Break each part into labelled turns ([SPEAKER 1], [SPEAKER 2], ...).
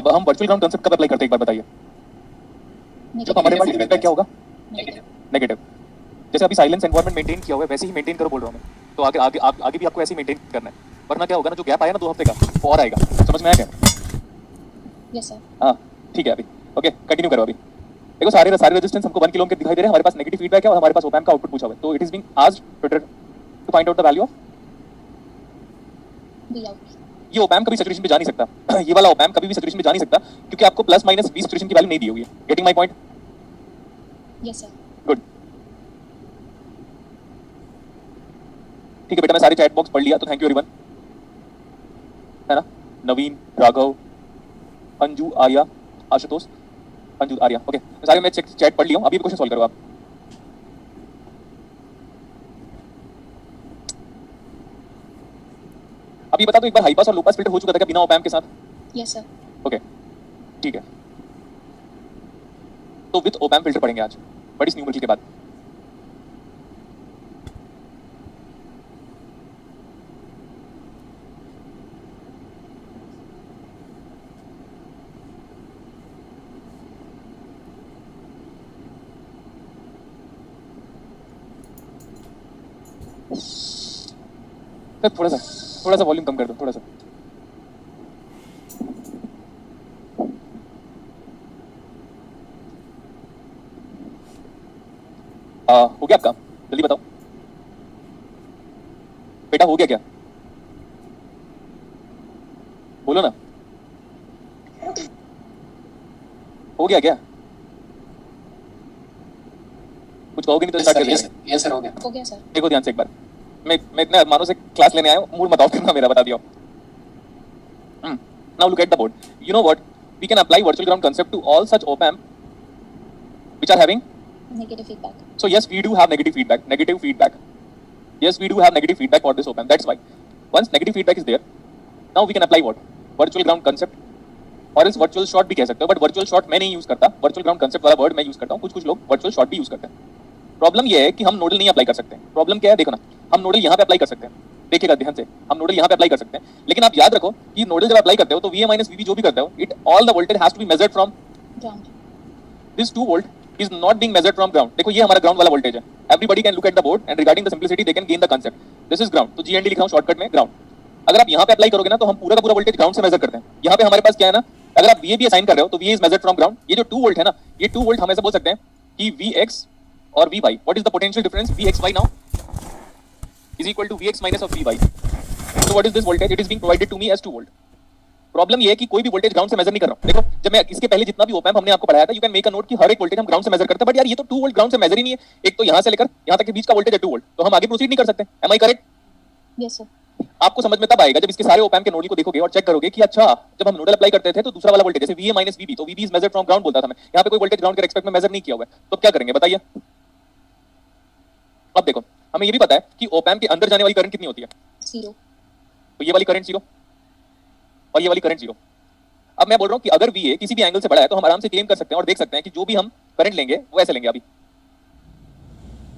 [SPEAKER 1] अब हम virtual ground concept कब अप्लाई करते हैं एक बार बताइए। जब हमारे पास फीडबैक क्या होगा, नेगेटिव। जैसे अभी साइलेंस एनवायरनमेंट मेंटेन किया हुआ है वैसे ही मेंटेन करो बोल रहा हूं मैं, तो आगे भी आपको ऐसे ही मेंटेन करना है, वरना क्या होगा ना, जो गैप आया ना 2 हफ्ते का वो और आएगा। समझ में आया क्या?
[SPEAKER 2] Yes sir.
[SPEAKER 1] हाँ ठीक है, अभी ओके कंटिन्यू करो। अभी देखो सारे रेजिस्टेंस हमको 1 किलो के दिखाई दे रहे हैं, हमारे पास नेगेटिव फीडबैक है और हमारे पास ओप एम्प का आउटपुट पूछा हुआ है, तो it is being asked to find out the value of
[SPEAKER 2] B out.
[SPEAKER 1] ये ओप एम्प कभी सैचुरेशन पे जा नहीं सकता ये वाला ओप एम्प कभी भी सैचुरेशन पे जा नहीं सकता क्योंकि आपको प्लस माइनस 20 सैचुरेशन की वैल्यू नहीं दी हुई है। Getting my point?
[SPEAKER 2] Yes sir.
[SPEAKER 1] Good. ठीक है बेटा, मैं सारे चैट बॉक्स पढ़ लिया, तो थैंक यू एवरीवन, है ना। नवीन, राघव, अंजू, आर्या, आशुतोष, अंजू, आर्या, ओके सारे मैं चैट पढ़ लिया हूं। अभी क्वेश्चन सॉल्व करो आप। अभी बता दो एक बार, हाई पास और लो पास फिल्टर हो चुका था क्या बिना ओप एम्प के साथ?
[SPEAKER 2] Yes sir.
[SPEAKER 1] ओके ठीक है, तो विद ओप एम्प फिल्टर पढ़ेंगे आज बड़ी न्यूमेरिकल के बाद। थोड़ा सा वॉल्यूम कम कर दो, थोड़ा सा। हो गया आपका? जल्दी बताओ बेटा, हो गया क्या? बोलो ना, हो गया क्या? कुछ कहोगे नहीं तो स्टार्ट कर देंगे।
[SPEAKER 3] यस सर, हो गया।
[SPEAKER 2] हो गया सर।
[SPEAKER 1] देखो ध्यान से एक बार, मैं इतने अरमानों से क्लास लेने आया हूं, मूड मत ऑफ करना मेरा, बता दिया। Now look at the board, you know what, we can apply virtual ground concept to all such op amp which are having
[SPEAKER 2] Negative feedback.
[SPEAKER 1] so yes we do have negative feedback, yes we do have negative feedback for this op amp. That's why once negative feedback is there, now we can apply what, virtual ground concept और इस virtual short भी कह सकते हो, but virtual short मैं नहीं use करता, virtual ground concept वाला वर्ड मैं यूज करता हूं, कुछ लोग वर्चुअल शॉर्ट भी यूज करते हैं। प्रॉब्लम ये है कि हम नोडल नहीं अप्लाई कर सकते। प्रॉब्लम क्या है देखो ना, हम नोडल यहाँ पे अप्लाई कर सकते हैं, देखिएगा ध्यान से, हम नोडल यहाँ पे अप्लाई कर सकते हैं, लेकिन आप याद रखो कि नोडल जब अप्लाई करते हो तो VA माइनस VB जो भी करते हो, it all the voltage has to be measured from
[SPEAKER 2] Ground.
[SPEAKER 1] This 2 volt is not being measured from ground. देखो ये हमारा ग्राउंड वाला वोल्टेज है, everybody can look at the board and regarding the simplicity they can gain the concept. This is ground, तो GND लिखा हूं shortcut में ground. अगर आप यहाँ पे अप्लाई करोगे ना तो हम पूरा का पूरा वोल्टेज ग्राउंड से मेजर करते हैं। यहाँ पे हमारे पास क्या है ना, अगर आप VA भी असाइन कर रहे हो तो VA is measured from ground। ये जो 2 वोल्ट है ना, ये 2 वोल्ट हम ऐसे बोल सकते हैं कि VX और VY, what is the potential difference VXY now is equal to VX minus of VY. So what is this voltage? It is being provided to me as 2 volt. Problem ये है कि कोई भी वोल्टेज ग्राउंड से major नहीं कर रहा हूं। देखो जब मैं इसके पहले जितना भी ओप एम्प हमने आपको पढ़ाया था, you can make a note कि हर एक वोल्टेज हम ग्राउंड से मेजर करते हैं, बट यार ये तो 2 वोल्ट ग्राउंड से मेजर ही नहीं है, एक तो यहां से लेकर यहां तक के बीच का वोल्टेज है 2 वोल्ट, तो हम आगे प्रोसीड नहीं कर सकते। Am I correct?
[SPEAKER 2] Yes sir.
[SPEAKER 1] आपको समझ में तब आएगा जब इसके सारे ओप एम्प के नोडल को देखोगे और चेक करोगे कि अच्छा जब हम नोडल अप्लाई करते थे तो दूसरा वाला वोल्टेज जैसे VA माइनस VB, तो VB is measured from ground बोलता था मैं, यहाँ पे कोई वोल्टेज ग्राउंड के रिस्पेक्ट में मेजर नहीं किया हुआ है, तो क्या करेंगे बताइए। अब देखो हमें ये भी पता है कि ओप एम्प के अंदर जाने वाली करंट कितनी होती है,
[SPEAKER 2] 0.
[SPEAKER 1] तो ये वाली करंट 0 और ये वाली करंट 0। अब मैं बोल रहा हूं कि अगर VA किसी भी एंगल से बड़ा है तो हम आराम से क्लेम कर सकते हैं और देख सकते हैं कि जो भी हम करंट लेंगे वो ऐसे लेंगे, अभी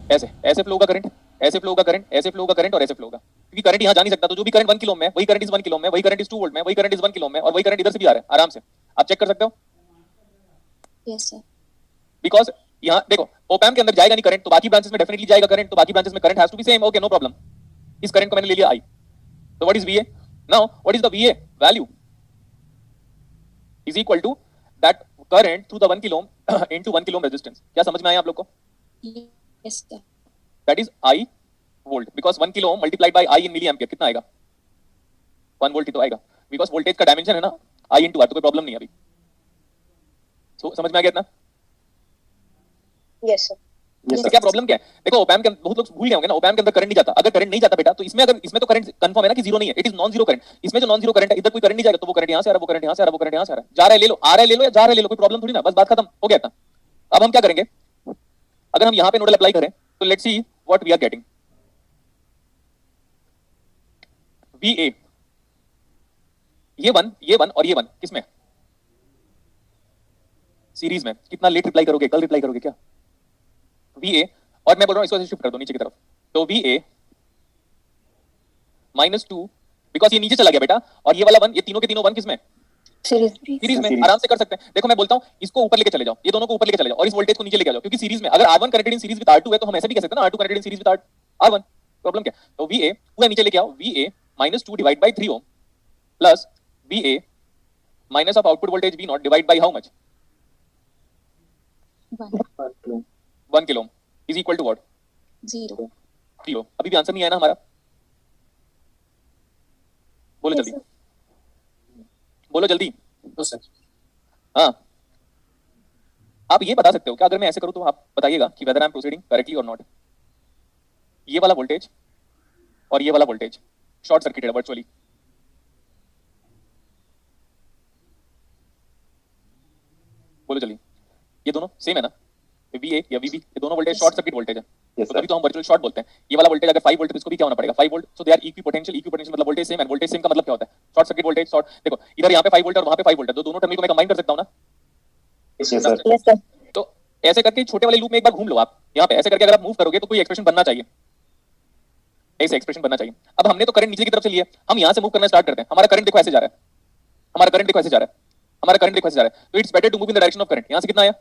[SPEAKER 1] ऐसे फ्लो का करंट, ऐसे फ्लो का करंट, ऐसे फ्लो का करंट और ऐसे फ्लो का, क्योंकि करंट यहां जा नहीं सकता, तो जो भी करंट 1 किलो में वही करंट इज 1 किलो में, वही करंट इज 2 वोल्ट में, वही करंट इज 1 किलो में, और वही करंट इधर से भी आ रहा है, आराम से आप चेक कर सकते हो।
[SPEAKER 2] Yes sir.
[SPEAKER 1] बिकॉज यहां देखो ओप एम्प के अंदर जाएगा नहीं करंट, तो बाकी ब्रांचेस में डेफिनेटली जाएगा करंट, तो बाकी ब्रांचेस में current has to be same, okay no problem. इस करंट को मैंने ले लिया I, तो what is VA now, what is the VA value is equal to that current through the 1 kilo ohm into 1 kilo ohm resistance। क्या समझ में आया आप लोग को?
[SPEAKER 2] Yes sir.
[SPEAKER 1] That is I volt, because 1 kilo ohm multiplied by I in milliampere कितना आएगा? 1 volt ही तो आएगा, because वोल्टेज का डायमेंशन है ना I into R, तो कोई प्रॉब्लम नहीं है अभी। समझ में आ गया इतना?
[SPEAKER 2] Yes sir.
[SPEAKER 1] तो क्या प्रॉब्लम क्या है? देखो ओप एम्प के बहुत लोग भूल गए होंगे ना, ओप एम्प के अंदर करंट नहीं जाता। अगर करंट नहीं जाता बेटा तो इसमें, अगर इसमें तो करंट कंफर्म है ना कि जीरो नहीं है, it is non zero current. इसमें जो नॉन जीरो करंट है, इधर कोई करंट नहीं जाएगा, तो वो करंट यहां से आ रहा है, वो करंट यहां से आ रहा है, वो करंट यहां से आ रहा है, जा रहा है ले लो, आ रहा है ले लो, या जा रहा है ले लो, कोई प्रॉब्लम थोड़ी ना, बस बात खत्म हो गया था। अब हम क्या करेंगे, अगर हम यहां पे नोडल अप्लाई करें तो let's see what we are getting. VA ये वन और ये वन किसमें, सीरीज में, कितना लेट रिप्लाई करोगे, कल रिप्लाई करोगे क्या? VA, और मैं बोल रहा हूं इसको शिफ्ट कर दो नीचे की तरफ, तो VA -2, बिकॉज ये नीचे चला गया बेटा, और ये वाला 1, ये तीनों के तीनों 1 किसमें, सीरीज में आराम से कर सकते हैं। देखो मैं बोलता हूँ इसको ऊपर लेके चले जाओ, ये दोनों को ऊपर लेके चले जाओ और इस वोल्टेज को नीचे लेके आ जाओ, क्योंकि सीरीज में अगर R1 connected in series with R2 है तो हम ऐसे भी कह सकते हैं ना R2 connected in series with R1। Problem क्या? तो VA पूरा नीचे लेके आओ, VA -2 divide by 3 ohm plus VA minus of output voltage V0 divide by how much? 1 kilo is equal to what? 0। अभी भी आंसर नहीं आया ना हमारा? बोलो जल्दी, बोलो जल्दी। हाँ, आप ये बता सकते हो क्या अगर मैं ऐसे करूं तो आप बताइएगा कि whether I am proceeding correctly और नॉट? ये वाला वोल्टेज और ये वाला वोल्टेज शॉर्ट सर्किटेड है वर्चुअली। बोलो जल्दी, ये दोनों सेम है ना? VA या VB ये दोनों वोल्टेज शॉर्ट सर्किट वोल्टेज है। तो तभी तो हम वर्चुअल शॉर्ट बोलते हैं। ये वाला वोल्टेज अगर 5 वोल्ट है तो इसको भी क्या होना पड़ेगा? 5 volt. So they are equipotential, equipotential मतलब वोल्टेज सेम है। वोल्टेज सेम का मतलब क्या होता है? Short circuit voltage short. देखो इधर यहाँ पे 5 वोल्ट और वहाँ पे 5 वोल्ट है, तो दोनों टर्मिनल को मैं कंबाइन कर सकता हूँ ना?
[SPEAKER 3] Yes sir.
[SPEAKER 1] तो ऐसे करके छोटे वाले लूप में एक बार घूम लो आप। यहाँ पे ऐसे करके अगर आप मूव करोगे तो कोई एक्सप्रेशन बनना चाहिए, ऐसे एक्सप्रेशन बनना चाहिए। अब हमने तो करंट नीचे की तरफ से लिया, हम यहाँ से मूव करना स्टार्ट करते हैं। हमारा करंट देखो ऐसे जा रहा है, हमारा करंट देखो ऐसे जा रहा है, हमारा करंट देखो ऐसे जा रहा है। तो it's better to move in the direction of current. यहाँ से कितना आया?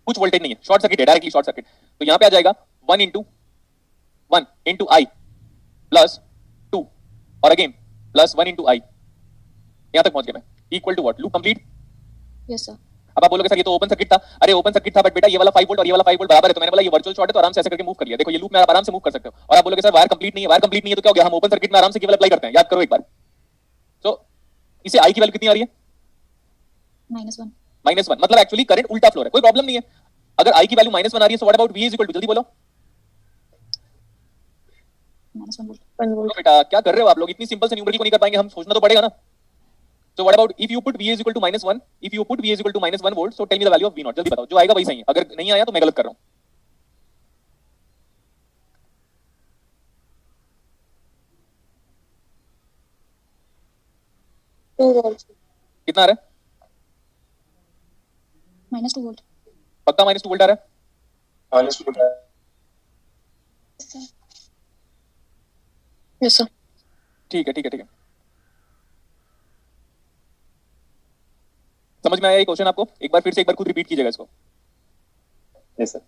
[SPEAKER 1] कुछ वोल्टेज नहीं है, शॉर्ट सर्किट है, डायरेक्टली शॉर्ट सर्किट। तो यहाँ पे आ जाएगा 1 into I प्लस 2 और अगेन प्लस 1 into I। यहाँ तक पहुंच गया मैं। Equal to what? Loop complete.
[SPEAKER 2] Yes sir.
[SPEAKER 1] अब आप बोलोगे सर ये तो ओपन सर्किट था। अरे ओपन सर्किट था बट बेटा ये वाला 5 वोल्ट और ये वाला 5 वोल्ट बराबर है, तो मैंने बोला ये वर्चुअल शॉर्ट है तो आराम से ऐसे करके मूव कर लिया। देखो ये लूप में आप आराम से मूव कर सकते हो। और आप बोलोगे सर वायर कंप्लीट नहीं है, वायर कंप्लीट नहीं है तो क्या हो गया? हम ओपन सर्किट में आराम से केवल अप्लाई करते हैं, याद करो एक बार। तो इसे I की वैल्यू कितनी आ रही है? -1 मतलब एक्चुअली करंट उल्टा फ्लो है, कोई प्रॉब्लम नहीं है। अगर I की वैल्यू -1 आ रही है, so what about V is equal to? जल्दी बोलो
[SPEAKER 2] -1 वोल्ट।
[SPEAKER 1] बेटा क्या कर रहे हो आप लोग? इतनी सिंपल से न्यूमेरिकल को नहीं कर पाएंगे हम, सोचना तो पड़ेगा ना। So what about if you put V is equal to -1? If you put V is equal to -1 volt, so tell me the value of V0. जल्दी बताओ, जो आएगा वही सही है। अगर नहीं आया तो मैं गलत कर रहा हूँ। कितना आ रहा है?
[SPEAKER 2] -2 वोल्ट।
[SPEAKER 1] पक्का -2 वोल्ट आ रहा है?
[SPEAKER 2] Yes sir.
[SPEAKER 1] ठीक है ठीक है ठीक है, समझ में आया ये क्वेश्चन आपको? एक बार फिर से एक बार खुद रिपीट कीजिएगा इसको।
[SPEAKER 3] Yes sir.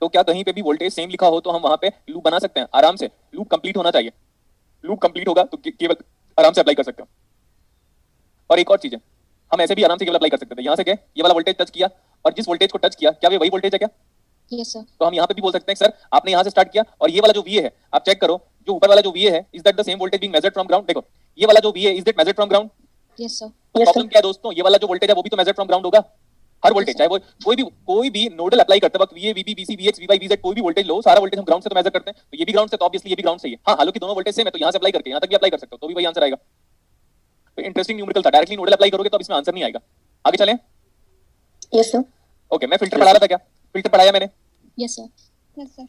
[SPEAKER 1] तो क्या कहीं पे भी वोल्टेज सेम लिखा हो तो हम वहां पे लूप बना सकते हैं आराम से? लूप कंप्लीट होना चाहिए, लूप कंप्लीट होगा तो केवल आराम से अप्लाई कर सकते हो। और एक और चीज है, हम ऐसे भी आराम से केवल अप्लाई कर सकते थे। यहाँ से क्या ये वाला वोल्टेज टच किया और जिस वोल्टेज को टच किया क्या वे वही वोल्टेज है क्या?
[SPEAKER 2] Yes sir.
[SPEAKER 1] तो हम यहाँ पे भी बोल सकते हैं सर आपने यहाँ से स्टार्ट किया और ये वाला जो VA है आप चेक करो, जो ऊपर वाला जो VA है is that the same voltage being measured from ground? देखो ये वाला जो VA is that measured from ground?
[SPEAKER 2] Yes sir.
[SPEAKER 1] तो प्रॉब्लम क्या है दोस्तों, ये वाला जो वोल्टेज है वो भी तो मेजर्ड फ्रॉम ग्राउंड होगा। हर वोल्टेज चाहे वो कोई भी नोडल अप्लाई करते वक्त VA VB VC VX VY VZ कोई भी वोल्टेज लो, सारा वोल्टेज हम ग्राउंड से तो मेजर करते हैं। तो ये भी ग्राउंड से, तो ऑब्वियसली ये भी ग्राउंड से ही है। हाँ हालांकि दोनों वोल्टेज सेम है तो यहाँ से अप्लाई करके यहाँ तक भी अप्लाई कर सकते हो तो भी वही आंसर आएगा। तो इंटरेस्टिंग न्यूमेरिकल था। डायरेक्टली नोडल अप्लाई करोगे तो अब इसमें आंसर नहीं आएगा। आगे चलें?
[SPEAKER 2] Yes sir.
[SPEAKER 1] ओके, मैं फिल्टर पढ़ा रहा था, क्या फिल्टर पढ़ाया मैंने?
[SPEAKER 2] Yes sir. Yes sir.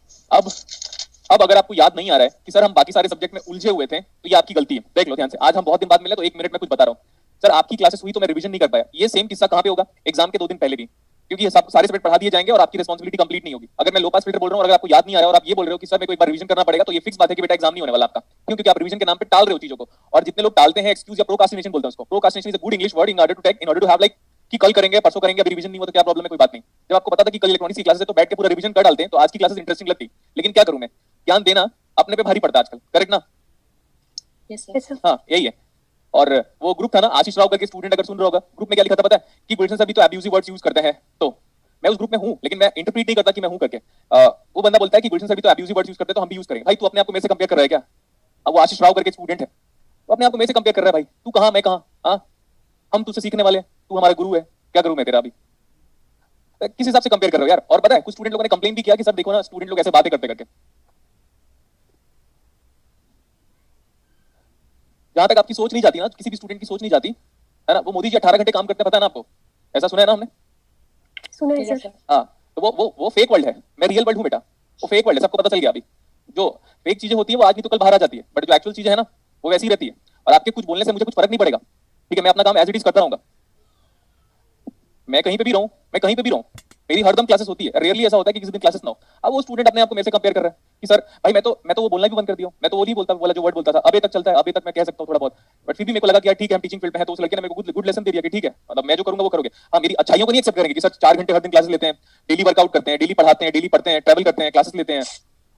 [SPEAKER 1] अब अगर आपको याद नहीं आ रहा है कि सर हम बाकी सारे सब्जेक्ट में उलझे हुए थे तो ये आपकी गलती है। देख लो ध्यान से, आज हम बहुत दिन बाद मिले तो 1 मिनट में कुछ बता रहा हूँ। सर आपकी क्लासेस हुई तो मैं रिवीजन नहीं कर पाया। ये सेम किस्सा कहाँ पे होगा? एग्जाम के 2 दिन पहले भी, क्योंकि ये सब सारे सब्जेक्ट पढ़ा दिए जाएंगे और आपकी रिस्पांसिबिलिटी कंप्लीट नहीं होगी। अगर मैं लो पास फिल्टर बोल रहा हूँ और अगर आपको याद नहीं आ रहा और आप ये बोल रहे हो कि सर मेरे को एक बार रिवीजन करना पड़ेगा, तो ये फिक्स बात है कि बेटा एग्जाम नहीं होने वाला आपका। क्यों? क्योंकि आप रिवीजन के नाम पे टाल रहे हो चीजों को। और जितने लोग टालते हैं एक्सक्यूज या प्रोक्रास्टिनेशन बोलते हैं उसको। Procrastination is a good English word in order to take, in order to have like कि कल करेंगे परसों करेंगे, अभी रिवीजन नहीं हुआ तो क्या प्रॉब्लम है? कोई बात नहीं। जब आपको पता था कि कल इलेक्ट्रॉनिक्स की क्लासेस है तो बैठ के पूरा रिवीजन कर डालते हैं, तो आज की क्लासेस इंटरेस्टिंग लगती। लेकिन क्या करूं मैं, ज्ञान देना अपने पे भारी पड़ता है आजकल, करेक्ट ना?
[SPEAKER 2] Yes sir.
[SPEAKER 1] हाँ यही है। और वो ग्रुप था ना आशीष राव करके, स्टूडेंट अगर सुन रहा होगा, ग्रुप में क्या लिखा था पता है? कि गुलशन सर भी तो अब्यूजिव वर्ड्स यूज करते हैं। तो मैं उस ग्रुप में हूं लेकिन मैं इंटरप्रीट नहीं करता कि मैं हूं करके। वो बंदा बोलता है कि गुलशन सर भी तो अब्यूजिव वर्ड्स यूज करते हैं तो हम भी यूज करेंगे। भाई तू अपने आप को मेरे से कंपेयर कर रहा है क्या? अब वो आशीष राव करके स्टूडेंट है तो अपने आप को मेरे से कंपेयर कर रहा है। भाई तू कहां मैं कहां? हाँ हम तुझसे सीखने वाले हैं, तू हमारा गुरु है। क्या करूं मैं तेरा? अभी किस हिसाब से कंपेयर कर रहे हो यार? और पता है कुछ स्टूडेंट लोगों ने कंप्लेन भी किया कि सर देखो ना स्टूडेंट लोग ऐसे बातें करते करके। जहां तक आपकी सोच नहीं जाती ना, किसी भी स्टूडेंट की सोच नहीं जाती है ना। वो मोदी जी 18 घंटे काम करते हैं, पता है ना आपको? ऐसा सुना है ना हमने?
[SPEAKER 2] सुना है सर।
[SPEAKER 1] हाँ तो वो फेक वर्ल्ड है, मैं रियल वर्ल्ड हूँ बेटा। वो फेक वर्ल्ड है, सबको पता चल गया। अभी जो फेक चीजें होती है वो आज नहीं तो कल बाहर आ जाती है, बट जो एक्चुअल चीजें है ना वो वैसी रहती है। और आपके कुछ बोलने से मुझे कुछ फर्क नहीं पड़ेगा, ठीक है? मैं अपना काम एज इट इज करता रहूंगा। मैं कहीं पे भी रहूं, मैं कहीं पे भी रहूं, मेरी हरदम क्लासेस होती है, रेयरली ऐसा होता है कि किसी दिन क्लासेस ना हो। अब वो स्टूडेंट अपने आप को मेरे से कंपेयर कर रहा है कि सर भाई मैं तो वो बोलना भी बंद कर दिया हूं, मैं तो वो नहीं बोलता वाला जो वर्ड बोलता था, अभी तक चलता है, अभी तक मैं कह सकता हूं थोड़ा बहुत, बट फिर भी मेरे को लगा कि यार ठीक है हम टीचिंग फील्ड में है, तो उस लड़के ने मेरे को गुड लेसन दे दिया कि ठीक है मतलब मैं जो करूंगा वो करोगे। हाँ, मेरी अच्छाइयों को नहीं एक्सेप्ट करेंगे कि सर 4 घंटे हर दिन क्लासेस लेते हैं, डेली वर्कआउट करते हैं, डेली पढ़ाते हैं, डेली पढ़ते हैं, ट्रैवल करते हैं, क्लासेस लेते हैं,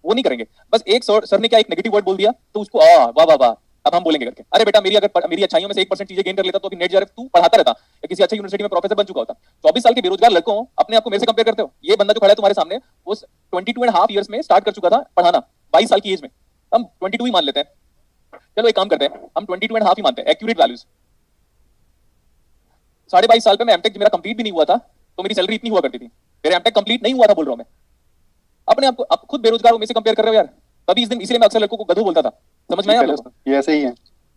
[SPEAKER 1] वो नहीं करेंगे। बस एक सर ने क्या एक नेगेटिव वर्ड बोल दिया तो उसको वाह वाह वाह अब हम बोलेंगे करके, अरे बेटा मेरी अच्छाइयों में से 1% चीजें गेन कर लेता तो अभी नेट जेआरएफ तू पढ़ाता रहता या किसी अच्छी यूनिवर्सिटी में प्रोफेसर बन चुका होता। 24 साल के बेरोजगार लड़कों अपने आप को मेरे से कंपेयर करते हो। ये बंदा जो खड़ा है तुम्हारे सामने वो 22.5 ईयर्स में स्टार्ट कर चुका था पढ़ाना, 22 साल की एज में, हम 22 ही मान लेते हैं। चलो एक काम करते हैं, हम 22.5 ही मानते हैं, एक्यूरेट वैल्यूज। 22.5 साल पे मैं एमटेक मेरा कंप्लीट भी नहीं हुआ था तो मेरी सैलरी इतनी हुआ करती थी। मेरा एमटेक कंप्लीट नहीं हुआ था बोल रहा हूं मैं। अपने आप को आप खुद बेरोजगार हो, मेरे से कंपेयर कर रहे हो यार। तभी इस दिन इसलिए मैं अक्सर लड़कों को गधू बोलता था, समझ में आया आपको?
[SPEAKER 3] ये ऐसे ही है।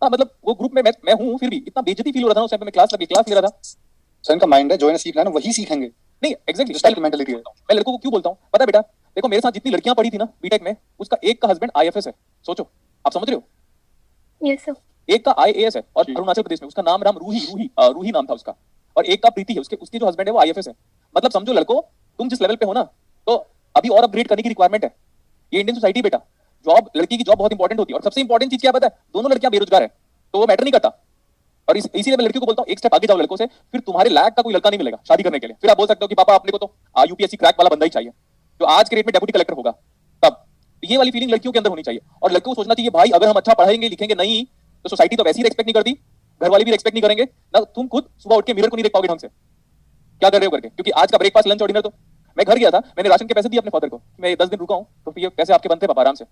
[SPEAKER 1] हाँ मतलब वो ग्रुप में मैं हूँ, फिर भी इतना बेइज्जती फील हो रहा था उस टाइम पे। मैं क्लास ले रहा था।
[SPEAKER 3] सर इनका माइंड है, जो इन्हें सीखना है ना वही सीखेंगे।
[SPEAKER 1] नहीं एग्जैक्टली
[SPEAKER 3] स्टाइल की मेंटालिटी है।
[SPEAKER 1] मैं लड़कों को क्यों बोलता हूँ पता है बेटा, देखो मेरे साथ जितनी लड़कियां पढ़ी थी ना बीटेक में, उसका एक का हस्बैंड आईएफएस है, सोचो, आप समझ रहे हो?
[SPEAKER 2] Yes sir.
[SPEAKER 1] एक का आईएएस है और अरुणाचल प्रदेश में, उसका नाम रूही नाम था उसका, और एक का प्रीति है, उसके जो हस्बैंड है वो आईएफएस है। मतलब समझो लड़को, तुम जिस लेवल पे हो ना, तो अभी और अपग्रेड करने की रिक्वायरमेंट है। ये इंडियन सोसाइटी बेटा, जॉब, लड़की की जॉब बहुत इंपॉर्टेंट होती है। और सबसे इंपॉर्टेंट चीज क्या पता है, दोनों लड़कियां बेरोजगार है तो वो मैटर नहीं करता। और इसीलिए मैं लड़कियों को बोलता हूँ एक स्टेप आगे जाओ लड़कों से, फिर तुम्हारे लायक का कोई लड़का नहीं मिलेगा शादी करने के लिए। फिर आप बोल सकते हो कि पापा अपने को तो यूपीएससी क्रैक वाला बंदा ही चाहिए जो आज के रेट में डेप्यूटी कलेक्टर होगा, तब ये वाली फीलिंग लड़कियों के अंदर होनी चाहिए। और लड़कों को सोचना चाहिए भाई अगर हम अच्छा पढ़ाएंगे लिखेंगे नहीं तो सोसाइटी तो वैसे ही रेस्पेक्ट नहीं करती, घर वाले भी रेस्पेक्ट नहीं करेंगे ना, तुम खुद सुबह उठ के मिरर को नहीं देख पाओगे ढंग से क्या कर रहे हो करके। क्योंकि आज का ब्रेकफास्ट लंच और डिनर, तो मैं घर गया था, मैंने राशन के पैसे दिए अपने फादर को, मैं 10 दिन रुका हूं तो ये पैसे आपके बनते पापा आराम से।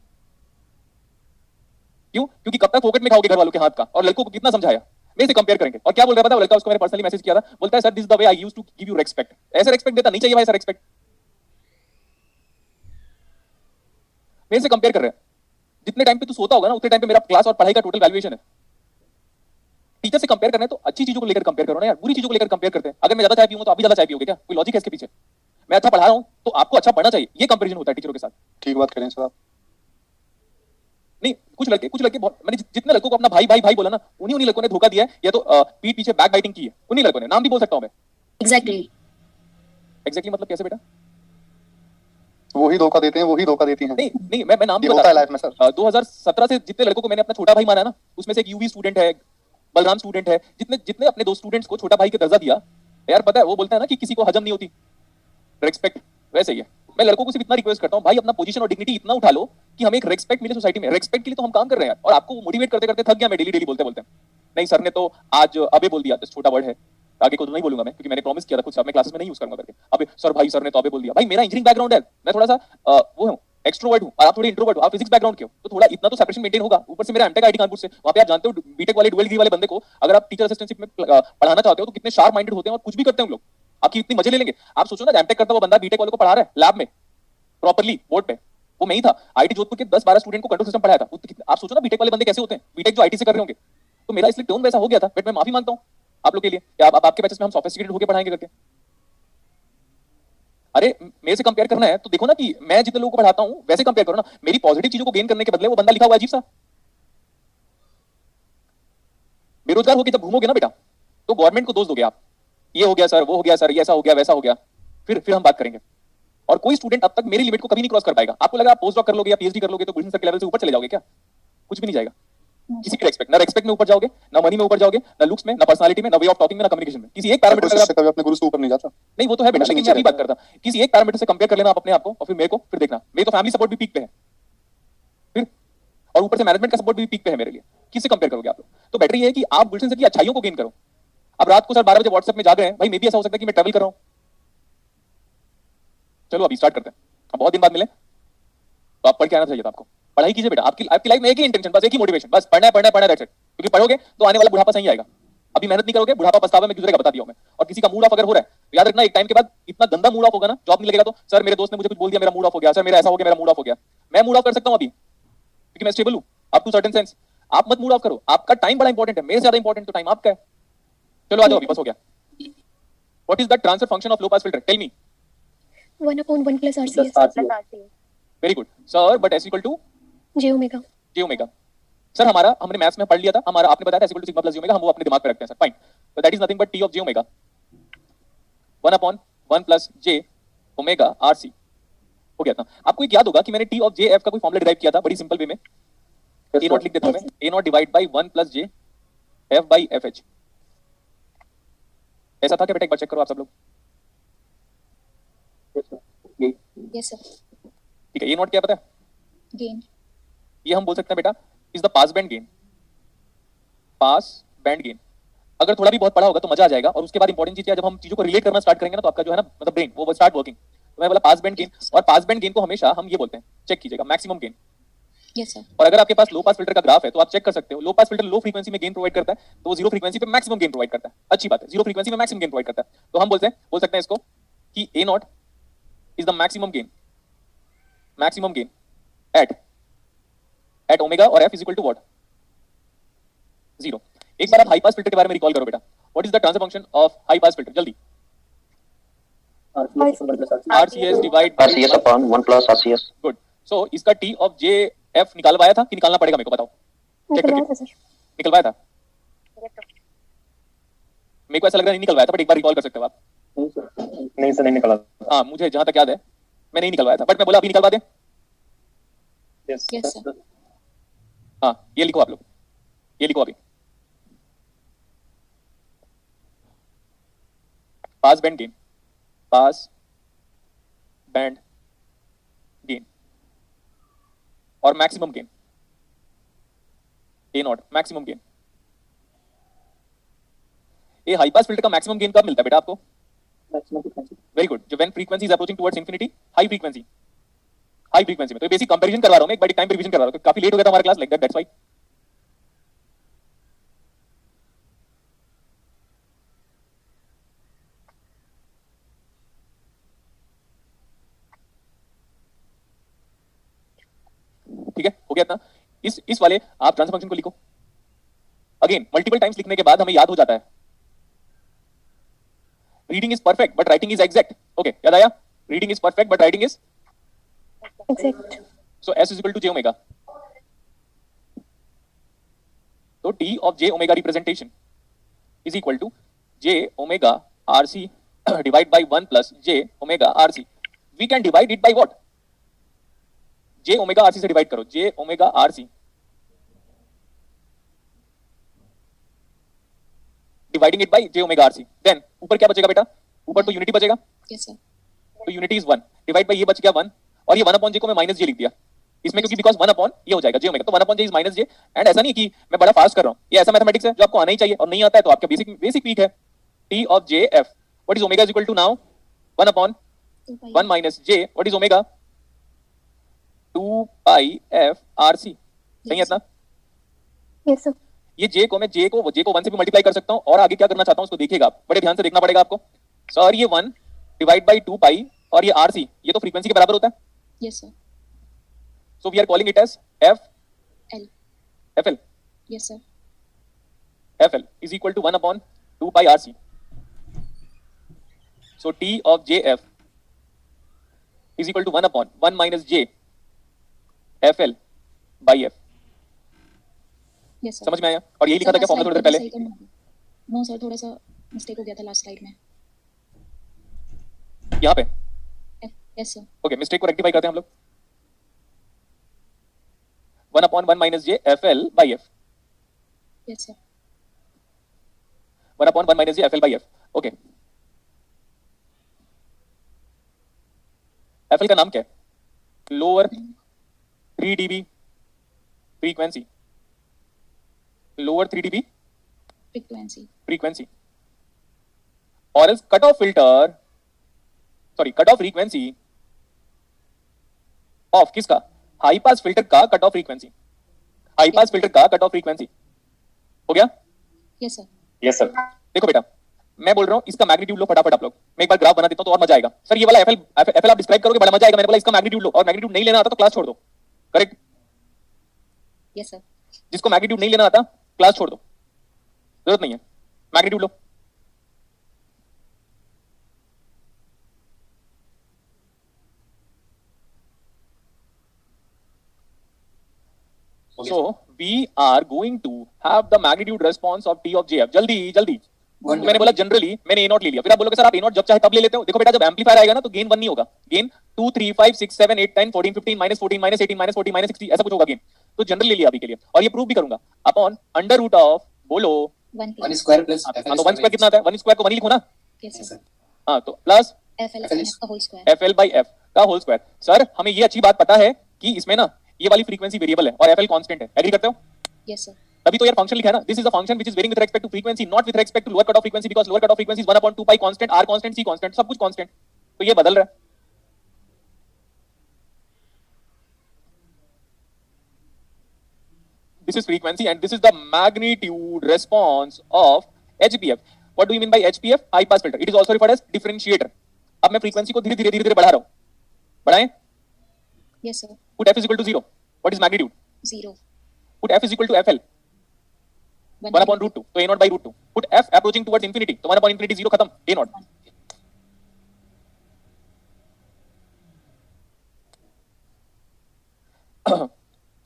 [SPEAKER 1] क्यों? क्योंकि कब तक पॉकेट में खाओगे घर वालों के हाथ का। और लड़कों को कितना समझाया, मेरे से कंपेयर करेंगे। और क्या बोल रहा था वो लड़का, उसको मैंने पर्सनली मैसेज किया था, बोलता है sir this is the way I used to give you respect. ऐसे रिस्पेक्ट देता नहीं चाहिए भाई, ऐसा रिस्पेक्ट मेरे से कंपेयर कर रहे हैं। जितने टाइम पे तू सोता होगा ना उतने टाइम पे मेरा क्लास और पढ़ाई का टोटल वैल्यूएशन है। टीचर से कंपेयर करना है तो अच्छी चीजों को लेकर कंपेयर करो ना यार, बुरी चीजों को लेकर कंपेयर करते हैं। अगर मैं ज्यादा चाय पीऊंगा तो आप भी ज्यादा चाय पियोगे क्या? कोई लॉजिक है इसके पीछे? मैं अच्छा पढ़ा रहा हूं तो आपको अच्छा पढ़ना चाहिए, ये कंपैरिजन होता है टीचरों के साथ।
[SPEAKER 3] ठीक बात करें सर आप।
[SPEAKER 1] नहीं कुछ लड़के मैंने जितने लड़कों को अपना भाई भाई भाई बोला ना, उन्हीं लड़कों ने धोखा दिया है, या तो पीठ पीछे बैक बाइटिंग की है उन्हीं लड़कों ने। नाम भी बोल सकता हूं मैं। एग्जैक्टली मतलब कैसे बेटा?
[SPEAKER 3] वही धोखा देते हैं, वही धोखा देती हैं।
[SPEAKER 1] नहीं मैं नाम भी
[SPEAKER 3] बता
[SPEAKER 1] बता
[SPEAKER 3] है लाइफ में सर।
[SPEAKER 1] 2017 से जितने लड़कों को मैंने अपना छोटा भाई माना ना, उसमें से एक यूवी स्टूडेंट है, बलराम स्टूडेंट है, जितने अपने दो स्टूडेंट्स को छोटा भाई का दर्जा दिया यार, पता है वो बोलता है ना कि किसी को हजम नहीं होती रेस्पेक्ट, वैसे ही है। मैं लड़कों को सिर्फ इतना रिक्वेस्ट करता हूं भाई अपना पोजीशन और डिग्निटी इतना उठा लो कि हमें एक रेस्पेक्ट मिले सोसाइटी में। रेस्पेक्ट के लिए तो हम काम कर रहे हैं यार। और आपको मोटिवेट करते करते थक गया मैं, डेली बोलते नहीं सर ने तो आज अबे बोल दिया, छोटा वर्ड है, आगे को तो नहीं बोलूंगा मैं क्योंकि मैंने प्रॉमिस किया था खुद से, अब मैं क्लासेस में नहीं यूज करूंगा करके। अबे सर ने तो अबे बोल दिया। भाई मेरा इंजीनियरिंग बैकग्राउंड है, मैं थोड़ा सा वो हूं, एक्सट्रोवर्ट हूं, और आप थोड़े इंट्रोवर्ट हो, आप फिजिक्स बैकग्राउंड के हो, तो थोड़ा इतना तो सेपरेशन मेंटेन होगा। ऊपर से मेरा एमटेक आईटी कानपुर से, वहां पे आप जानते हो बीटेक वाले डुअल डिग्री वाले बंदे को अगर आप टीचर असिस्टेंटशिप में पढ़ाना चाहते हो तो कितने शार्प माइंडेड होते हैं और कुछ भी करते हैं लोग, आपकी इतनी मजे ले लेंगे। आप सोचो ना एमटेक करता हुआ बंदा बीटेक वाले को पढ़ा रहा है लैब में प्रॉपर्ली बोर्ड पे, वो मैं ही था। आईटी जोधपुर के 10-12 स्टूडेंट को कंट्रोल सिस्टम पढ़ाया था। आप सोचो ना बीटेक वाले बंदे कैसे होते हैं, बीटेक जो आईटी से कर रहे होंगे। तो मेरा इसलिए टोन वैसा हो गया था, बट मैं माफी मांगता हूं आप लोग के लिए, या आपके बैचेस में हम सोफिस्टिकेटेड होकर पढ़ाएंगे करके। अरे मेरे से कंपेयर करना है तो देखो ना कि मैं जितने लोगों को पढ़ाता हूं वैसे कंपेयर करो ना। मेरी पॉजिटिव चीजों को गेन करने के बदले वो बंदा लिखा हुआ अजीब सा। बेरोजगार होकर जब घूमोगे ना बेटा तो गवर्नमेंट को दोष दोगे आप, ये हो गया सर, वो हो गया सर, ये ऐसा हो गया वैसा हो गया, फिर हम बात करेंगे। और कोई स्टूडेंट अब तक मेरी लिमिट को कभी नहीं क्रॉस कर पाएगा। आपको लगा आप पोस्ट डॉक कर लोगे या पीएचडी कर लोगे तो गुलशन सर के लेवल से ऊपर चले जाओगे क्या? कुछ भी नहीं जाएगा। किसी भी रेस्पेक्ट, ना रेस्पेक्ट में ऊपर जाओगे, ना मनी में ऊपर जाओगे, ना लुक्स में, ना पर्सनालिटी में, ना वे ऑफ टॉकिंग में, ना कम्युनिकेशन में। किसी एक पैरामीटर से
[SPEAKER 3] कभी अपने गुरु से ऊपर नहीं जाता।
[SPEAKER 1] नहीं वो तो है बेटा, लेकिन मैं अभी बात करता किसी एक पैरामीटर से कंपेयर कर लेना आप अपने आप को, और फिर मेरे को, फिर देखना मेरी तो फैमिली सपोर्ट भी पीक पे है, फिर और ऊपर से मैनेजमेंट का सपोर्ट भी पीक पे है मेरे लिए। किससे कंपेयर करोगे आप लोग? तो बेटर ये है कि आप गुलशन सर की अच्छाइयों को गेन करो। अब रात को सर 12 बजे व्हाट्सएप में जाग रहे हैं, भाई मे भी ऐसा हो सकता है कि मैं ट्रैवल कर रहा हूं। चलो अभी स्टार्ट करते हैं, अब बहुत दिन बाद मिले तो आप पढ़ के आना चाहिए था आपको। पढ़ाई कीजिए बेटा, आपकी लाइफ में एक ही इंटेंशन, बस एक ही मोटिवेशन, बस पढ़ना है दैट्स इट। क्योंकि पढ़ोगे तो आने वाला बुढ़ापा सही आएगा। अभी मेहनत नहीं करोगे बुढ़ापा पछतावा में गुजरेगा, बता दिया मैं। और किसी का मूड ऑफ अगर हो रहा है तो याद रखना एक टाइम के बाद इतना गंदा मूड ऑफ होगा ना, जॉब नहीं लगेगा तो सर मेरे दोस्त ने मुझे कुछ बोल दिया मेरा मूड ऑफ हो गया, सर मेरा ऐसा हो गया मेरा मूड ऑफ हो गया। मैं मूड ऑफ कर सकता हूं अभी क्योंकि मैं स्टेबल हूं अप टू सर्टेन सेंस। आप मत मूड ऑफ करो, आपका टाइम बड़ा इंपॉर्टेंट है, मेरे से ज्यादा इंपॉर्टेंट तो टाइम आपका है। चलो आ जाओ अभी, बस हो गया। What is the transfer function of low pass filter? Tell me.
[SPEAKER 2] 1/1 plus RCS.
[SPEAKER 1] Very good sir, but S equal to
[SPEAKER 2] J omega.
[SPEAKER 1] J omega. Sir हमने मैथ्स में पढ़ लिया था, हमारा आपने बताया था equal to sigma plus J omega, हम वो अपने दिमाग में रखते हैं सर, फाइन। तो that is nothing but T of J omega 1/1 plus J omega R सी हो गया था। आपको एक याद होगा कि मैंने टी ऑफ जे एफ का कोई फॉर्मूला डिराइव किया था बड़ी सिंपल वे में। ए नॉट लिख देता हूं मैं, A naught divide by 1 plus J F by F H. ऐसा था क्या बेटा? एक बार चेक करो आप सब लोग।
[SPEAKER 2] Yes sir.
[SPEAKER 1] ठीक है, ए नॉट क्या पता है?
[SPEAKER 2] गेन।
[SPEAKER 1] ये हम बोल सकते हैं बेटा is the pass band gain. Pass band gain अगर थोड़ा भी बहुत पढ़ा होगा तो मजा आ जाएगा। और उसके बाद इंपॉर्टेंट चीज क्या है, जब हम चीजों को रिलेट करना स्टार्ट करेंगे ना तो आपका जो है ना मतलब ब्रेन वो स्टार्ट वर्किंग। तो मैं बोला पास बैंड गेन, और पास बैंड गेन को हमेशा हम ये बोलते हैं, चेक कीजिएगा, मैक्सिमम गेन।
[SPEAKER 2] Yes sir.
[SPEAKER 1] और अगर आपके पास लो पास फिल्टर का ग्राफ है तो आप चेक कर सकते हो, low pass filter low frequency में गेन प्रोवाइड करता है तो वो जीरो फ्रीक्वेंसी पे मैक्सिमम गेन प्रोवाइड करता है। अच्छी बात है, जीरो फ्रीक्वेंसी में मैक्सिमम गेन प्रोवाइड करता है। तो हम बोल सकते हैं इसको कि A naught is the maximum gain at omega और F is equal to what? 0। एक बार आप हाई पास फिल्टर के बारे में रिकॉल करो बेटा। What is the transfer function of high pass filter? जल्दी। RCS डिवाइड
[SPEAKER 4] RCS upon 1 plus RCS.
[SPEAKER 1] Good. So इसका टी ऑफ जे एफ निकालवाया था कि निकालना पड़ेगा मेरे को बताओ? चेक
[SPEAKER 2] निकलवाया
[SPEAKER 1] करके
[SPEAKER 2] था सर।
[SPEAKER 1] निकलवाया था। मेरे को ऐसा लग रहा है नहीं निकलवाया था, बट एक बार रिकॉल कर सकते हो आप।
[SPEAKER 4] नहीं सर, नहीं निकला।
[SPEAKER 1] हाँ मुझे जहां तक याद है मैं नहीं निकलवाया था, बट मैं बोला अभी निकलवा दे।
[SPEAKER 4] Yes
[SPEAKER 2] yes sir.
[SPEAKER 1] हाँ ये लिखो आप लोग, ये लिखो अभी। Pass band gain, pass band gain और maximum gain A naught, maximum gain. ये हाई पास फिल्टर का मैक्सिमम गेन कब मिलता है बेटा आपको? वेरी गुड, जो when frequency is approaching towards infinity, high frequency में। तो बेसिक कंपैरिजन करवा रहा हूं मैं, एक बार टाइम रिवीजन करवा रहा हूं, काफी लेट हो गया था हमारा क्लास, लाइक दैट्स व्हाई। ठीक है, हो गया था। इस वाले आप ट्रांसफर फंक्शन को लिखो। अगेन मल्टीपल टाइम्स लिखने के बाद हमें याद हो जाता है। Reading is perfect but writing is exact. Okay, याद आया? Reading is perfect but writing is
[SPEAKER 2] exact.
[SPEAKER 1] So S is equal to J omega. तो T of J omega representation is equal to J omega R C divide by 1 plus J omega R C. We can divide it by what? J omega R C से divide करो, J omega R C dividing it by J omega R C. Then ऊपर क्या बचेगा बेटा? ऊपर तो unity बचेगा।
[SPEAKER 2] Yes sir.
[SPEAKER 1] तो यूनिटी इज 1 डिवाइड बाई ये बच गया 1, और ये 1 अपॉन जे को मैं माइनस जे लिख दिया इसमें, क्योंकि बिकॉज 1 अपॉन ये हो जाएगा जे ओमेगा, तो 1 upon J is minus J. And ऐसा नहीं कि मैं बड़ा फास्ट कर रहा हूं, ये ऐसा मैथमेटिक्स है जो आपको आना ही चाहिए, और नहीं आता है तो आपका बेसिक वीक है। T of J F what is omega is equal to now 1 upon 1 minus J what is omega 2 pi F R C. सही है इतना?
[SPEAKER 2] Yes sir.
[SPEAKER 1] ये जे को 1 से भी मल्टीप्लाई कर सकता हूं, और आगे क्या करना चाहता हूं उसको देखिएगा आप, बड़े ध्यान से देखना पड़ेगा आपको। सर ये 1 डिवाइड बाई 2 पाई और ये आर सी, ये तो फ्रीक्वेंसी के बराबर होता है।
[SPEAKER 2] Yes sir.
[SPEAKER 1] So we are calling it as F L.
[SPEAKER 2] Yes sir.
[SPEAKER 1] F L is equal to 1 upon 2 pi R C. So T of J F is equal to 1 upon 1 minus J F L by F.
[SPEAKER 2] Yes sir.
[SPEAKER 1] समझ में आया? और यही लिखा था क्या formula थोड़ी देर पहले?
[SPEAKER 2] नो सर, थोड़ा सा मिस्टेक हो गया था लास्ट स्लाइड में।
[SPEAKER 1] यहाँ पे
[SPEAKER 2] यस सर।
[SPEAKER 1] ओके, मिस्टेक को रेक्टिफाई करते हैं हम लोग। 1 upon 1 minus J F L by F.
[SPEAKER 2] Yes sir.
[SPEAKER 1] 1 upon 1 minus J F L by F. Okay, F L का नाम क्या है? Lower 3 dB frequency, lower 3 dB frequency, और इस cut off filter, sorry cut off frequency of किसका? High pass filter का cut off frequency, high pass filter का cut off frequency. हो गया?
[SPEAKER 2] Yes sir.
[SPEAKER 4] Yes sir.
[SPEAKER 1] देखो बेटा, मैं बोल रहा हूं इसका मैग्नीट्यूड लो फटाफट आप लोग। मैं एक बार ग्राफ बना देता हूं तो और मजा आएगा। सर ये वाला एफएल आप डिस्क्राइब करोगे, बड़ा मजा आएगा। मैंने बोला इसका मैग्नीट्यूड लो, और मैग्नीट्यूड नहीं लेना आता तो क्लास छोड़ दो। करेक्ट?
[SPEAKER 2] Yes sir.
[SPEAKER 1] जिसको मैग्नीट्यूड नहीं लेना आता क्लास छोड़ दो, जरूरत नहीं है। Magnitude low. So we are going to have the magnitude response of T of JF. जल्दी जल्दी मैंने बोला जनरली मैंने A0 ले लिया, फिर आप बोलोगे सर आप A0 जब चाहे तब ले लेते हो। देखो बेटा, जब एम्पलीफायर आएगा ना तो गेन 1 नहीं होगा, गेन 2 3 5 6 7 8 10 14 15 -14 -18 -40 -60 ऐसा कुछ होगा गेन। तो जनरल ले लिया अभी के लिए, और ये प्रूव भी करूंगा अपॉन अंडर रूट ऑफ, बोलो
[SPEAKER 2] 1
[SPEAKER 5] स्क्वायर प्लस
[SPEAKER 1] हाँ तो 1 स्क्वायर कितना आता है, 1 स्क्वायर को 1 ही लिखो ना।
[SPEAKER 2] yes sir
[SPEAKER 1] हाँ तो प्लस
[SPEAKER 2] FL का whole square
[SPEAKER 1] FL by F का होल स्क्वायर। सर हमें ये अच्छी बात पता है कि इसमें ना ये वाली फ्रीक्वेंसी वेरिएबल है और FL कांस्टेंट है, एग्री करते हो?
[SPEAKER 2] yes sir
[SPEAKER 1] तभी तो यार फंक्शन लिखा है ना, this is a function which is varying with respect to frequency, not with respect to lower cut off frequency, because lower cut off frequency is 1/2 pi constant, r constant, c constant, सब कुछ constant. तो ये बदल रहा है। This is frequency and this is the magnitude response of HPF. What do you mean by HPF? High pass filter. It is also referred as differentiator. अब मैं frequency को धीरे धीरे बढ़ा रहा हूं, बढ़ाएं।
[SPEAKER 2] yes sir
[SPEAKER 1] Put F is equal to 0. What is magnitude?
[SPEAKER 2] 0
[SPEAKER 1] Put F is equal to FL. 1 upon root 2. तो A0 by root 2. Put F approaching towards infinity. तो 1 upon infinity 0 खत्म, A0.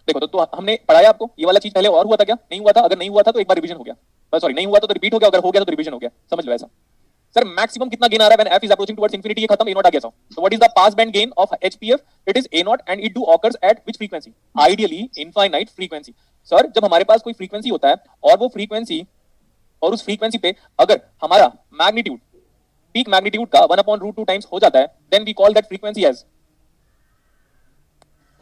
[SPEAKER 1] देखो तो हमने पढ़ाया आपको ये वाला चीज पहले और हुआ था क्या? नहीं हुआ था। अगर नहीं हुआ था तो एक बार रिवीजन हो गया, सॉरी नहीं हुआ तो रिपीट हो गया, अगर हो गया तो रिवीजन हो गया, समझ लो ऐसा। सर मैक्सिमम कितना गेन आ रहा है when f is approaching towards infinity, ये खत्म, A0 आ गया। सो what is the pass band gain of HPF? It is A0 and it do occurs at which frequency? Ideally infinite frequency. Sir जब हमारे पास कोई frequency होता है और वो फ्रीक्वेंसी और उस फ्रीक्वेंसी पे अगर हमारा मैग्नीट्यूड पीक मैग्नीट्यूड का 1/√2 टाइम्स हो जाता है, then we call that frequency as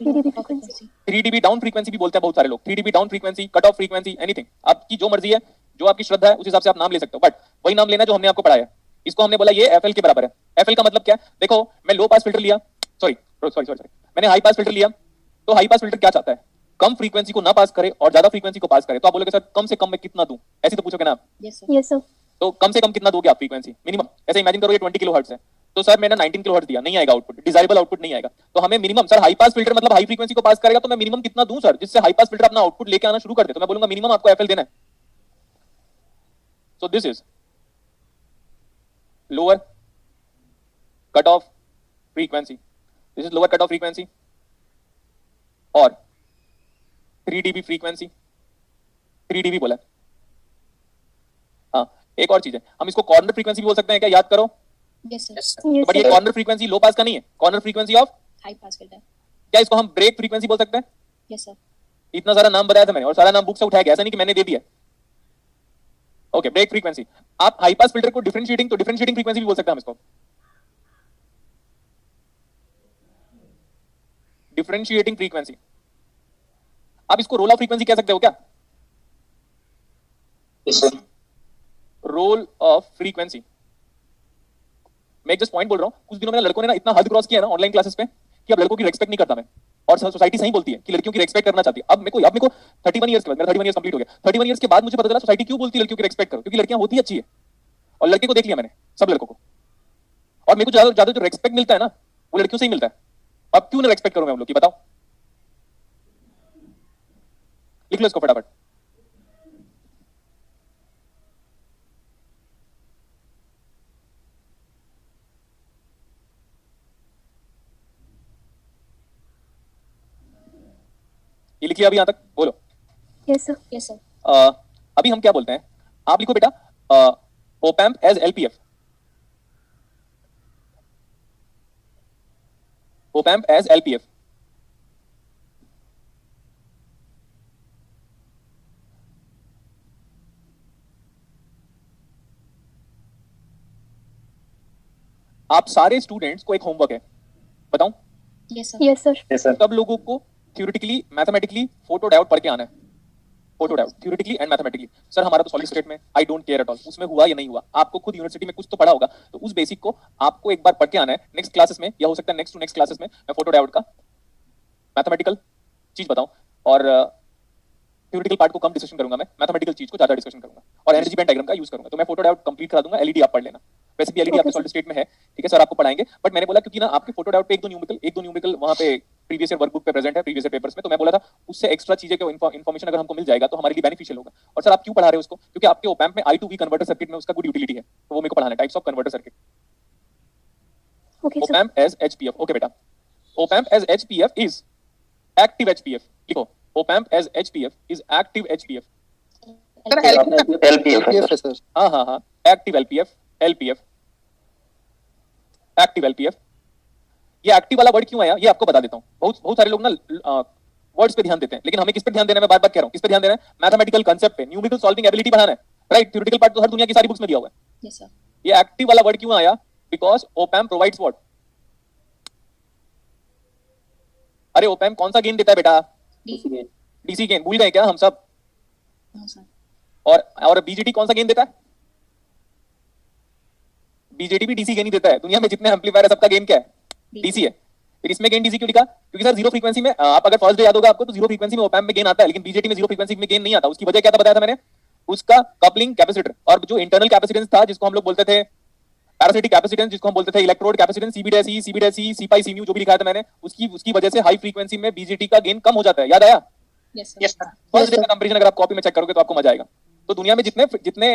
[SPEAKER 1] 3 dB down frequency भी बोलते हैं बहुत सारे लोग। 3 dB down frequency, cut off frequency, anything आपकी जो मर्जी है, जो आपकी श्रद्धा है उस हिसाब से आप नाम ले सकते हो, बट वही नाम लेना जो हमने आपको पढ़ाया है। इसको हमने बोला ये FL के बराबर है। FL का मतलब क्या है? देखो मैं लो पास फिल्टर लिया, सॉरी मैंने हाई पास फिल्टर लिया, तो हाई पास फिल्टर क्या चाहता है? कम फ्रीक्वेंसी को ना पास करे और ज्यादा फ्रीक्वेंसी को पास करे। तो आप बोलोगे सर कम से कम मैं कितना दूं, ऐसे तो पूछोगे ना आप।
[SPEAKER 2] yes sir
[SPEAKER 1] तो कम से कम कितना दोगे आप फ्रीक्वेंसी मिनिमम? ऐसे इमेजिन करो ये 20 किलोहर्ट्ज है, तो सर मैंने 19 किलोहर्ट्ज दिया, नहीं आएगा आउटपुट, डिजायरेबल आउटपुट नहीं आएगा। तो हमें minimum, sir high pass filter मतलब हाई फ्रीक्वेंसी को पास करेगा, तो मैं मिनिमम कितना दूं सर जिससे हाई पास फिल्टर अपना आउटपुट लेके आना शुरू कर दे? तो मैं बोलूंगा मिनिमम आपको FL देना है। सो this is lower cut off frequency, this is lower cut off frequency और 3 dB फ्रीक्वेंसी, 3 dB बोला। हाँ एक और चीज है, हम इसको कॉर्नर फ्रीक्वेंसी भी बोल सकते हैं क्या? याद करो।
[SPEAKER 2] yes sir
[SPEAKER 1] तो बट ये कॉर्नर फ्रीक्वेंसी लो पास का नहीं है, corner frequency of
[SPEAKER 2] high pass filter
[SPEAKER 1] क्या इसको हम ब्रेक फ्रीक्वेंसी बोल सकते हैं?
[SPEAKER 2] yes sir
[SPEAKER 1] इतना सारा नाम बताया था मैंने और सारा नाम बुक से उठाया गया, ऐसा नहीं कि मैंने दे दिया। Okay break frequency. आप हाई पास फिल्टर को डिफरेंशिएटिंग, तो डिफरेंशिएटिंग फ्रीक्वेंसी भी बोल सकते हैं हम इसको, डिफरेंशिएटिंग फ्रीक्वेंसी। आप इसको रोल ऑफ फ्रीक्वेंसी कह सकते हो क्या? Roll off frequency. मैं एक जस्ट पॉइंट बोल रहा हूं, कुछ दिनों में लड़कों ने ना इतना हद क्रॉस किया ना ऑनलाइन क्लासेस पे कि अब लड़कों की रेस्पेक्ट नहीं करता मैं, और सोसाइटी सही बोलती है कि लड़कियों की रेस्पेक्ट करना चाहती है। अब मेरे को 31 इयर्स के बाद, मेरा 31 इयर्स कंप्लीट हो गया, 31 इयर्स के बाद मुझे पता चला सोसाइटी क्यों बोलती है लड़कियों की रेस्पेक्ट करो, क्योंकि लड़कियां होती अच्छी है। और लड़के को देख लिया मैंने, सब लड़कों को, और मेरे को ज्यादा जो रेस्पेक्ट मिलता है ना वो लड़कियों से ही मिलता है। अब क्यों ना रेस्पेक्ट करूं मैं उन लोग की, बताओ? लिख लो इसको फटाफट। ये लिखिए अभी यहां तक, बोलो।
[SPEAKER 2] yes sir
[SPEAKER 1] अभी हम क्या बोलते हैं, आप लिखो बेटा op-amp as LPF, op amp as LPF। आप सारे स्टूडेंट्स को एक होमवर्क है, बताऊं?
[SPEAKER 2] yes sir
[SPEAKER 5] yes sir
[SPEAKER 4] yes sir
[SPEAKER 1] सब लोगों को थ्योरेटिकली मैथमेटिकली फोटो डायोड पढ़ के आना है, photo diode theoretically and mathematically. Sir हमारा तो सॉलिड स्टेट में, I don't care at all उसमें हुआ या नहीं हुआ, आपको खुद यूनिवर्सिटी में कुछ तो पढ़ा होगा, तो उस बेसिक को आपको एक बार पढ़ के आना है। नेक्स्ट क्लासेस में या हो सकता है नेक्स्ट टू नेक्स्ट क्लासेस में मैं फोटो डायोड का मैथमेटिकल चीज बताऊं, और थ्योरेटिकल पार्ट को कम डिस्कशन करूंगा मैं, मैथमेटिकल चीज को ज्यादा डिस्कशन करूंगा, और एनर्जी बैंड डायग्राम का यूज करूंगा। तो मैं फोटो डायोड कंप्लीट करा दूंगा, एलईडी आप पढ़ लेना। वैसे भी एलईडी आपके सॉलिड स्टेट में है, ठीक है सर, आपको पढ़ाएंगे, बट मैंने बोला क्योंकि ना आपके फोटो डायोड पे एक दो न्यूमेरिकल वहां पे प्रीवियस ईयर वर्कबुक पे प्रेजेंट है, प्रीवियस ईयर पेपर्स में, तो मैं बोला था उससे एक्स्ट्रा चीजें को इन्फॉर्मेशन अगर हमको मिल जाएगा तो हमारे लिए बेनिफिशियल होगा। और सर आप क्यों पढ़ा रहे हो उसको? क्योंकि आपके ओपैम्प में I2V कन्वर्टर सर्किट में उसका गुड यूटिलिटी है, तो वो मेरे को पढ़ाना है, types of converter circuit.
[SPEAKER 5] Okay sir
[SPEAKER 1] opamp as HPF, okay बेटा, op-amp as HPF is active HPF, लिखो opamp as HPF is active HPF।
[SPEAKER 4] LPF है
[SPEAKER 3] LPF है सर।
[SPEAKER 1] हाँ हाँ हाँ, active LPF, LPF, active LPF. ये एक्टिव वाला word क्यों आया ये आपको बता देता हूं। बहुत बहुत सारे लोग ना वर्ड्स पे ध्यान देते हैं, लेकिन हमें किस पे ध्यान देना है, मैं बार बार कह रहा हूं, किस पे ध्यान देना है, मैथमेटिकल कांसेप्ट पे, न्यूमेरिकल सॉल्विंग एबिलिटी बढ़ाना है, राइट। थ्योरेटिकल पार्ट तो हर दुनिया की सारी बुक्स में दिया हुआ है।
[SPEAKER 2] Yes sir.
[SPEAKER 1] ये एक्टिव वाला वर्ड क्यों आया, बिकॉज ओपैम्प प्रोवाइड्स व्हाट, अरे ओपैम्प कौन सा गेन देता है बेटा, डीसी गेन, भूल गए क्या हम सब।
[SPEAKER 2] No sir.
[SPEAKER 1] और बीजेटी कौन सा गेन देता है, बीजेटी भी डीसी गेन ही देता है। दुनिया में जितने एम्पलीफायर है सबका गेन क्या है, डीसी है। फिर इसमें गेन डीसी क्यों लिखा, क्योंकि सर जीरो फ्रीक्वेंसी में आप अगर फर्स्ट डे याद होगा आपको तो जीरो फ्रीक्वेंसी में ओपैम्प में गेन आता है, लेकिन बीजेटी में जीरो फ्रीक्वेंसी में गेन नहीं आता। उसकी वजह क्या था बताया था मैंने, उसका कपलिंग कैपेसिटर और जो इंटरनल कैपेसिटेंस था जिसको हम लोग बोलते थे पैरासिटिक कैपेसिटेंस, जिसको हम बोलते थे electrode capacitance, CB dash E, C pi C mu, जो भी लिखा था मैंने, उसकी वजह से हाई फ्रीक्वेंसी में बीजेटी का गेन कम हो जाता है। याद आया,
[SPEAKER 2] यस सर।
[SPEAKER 1] फर्स्ट डे का कंपैरिजन अगर आप कॉपी में चेक करोगे तो आपको मजा आएगा। तो दुनिया में जितने जितने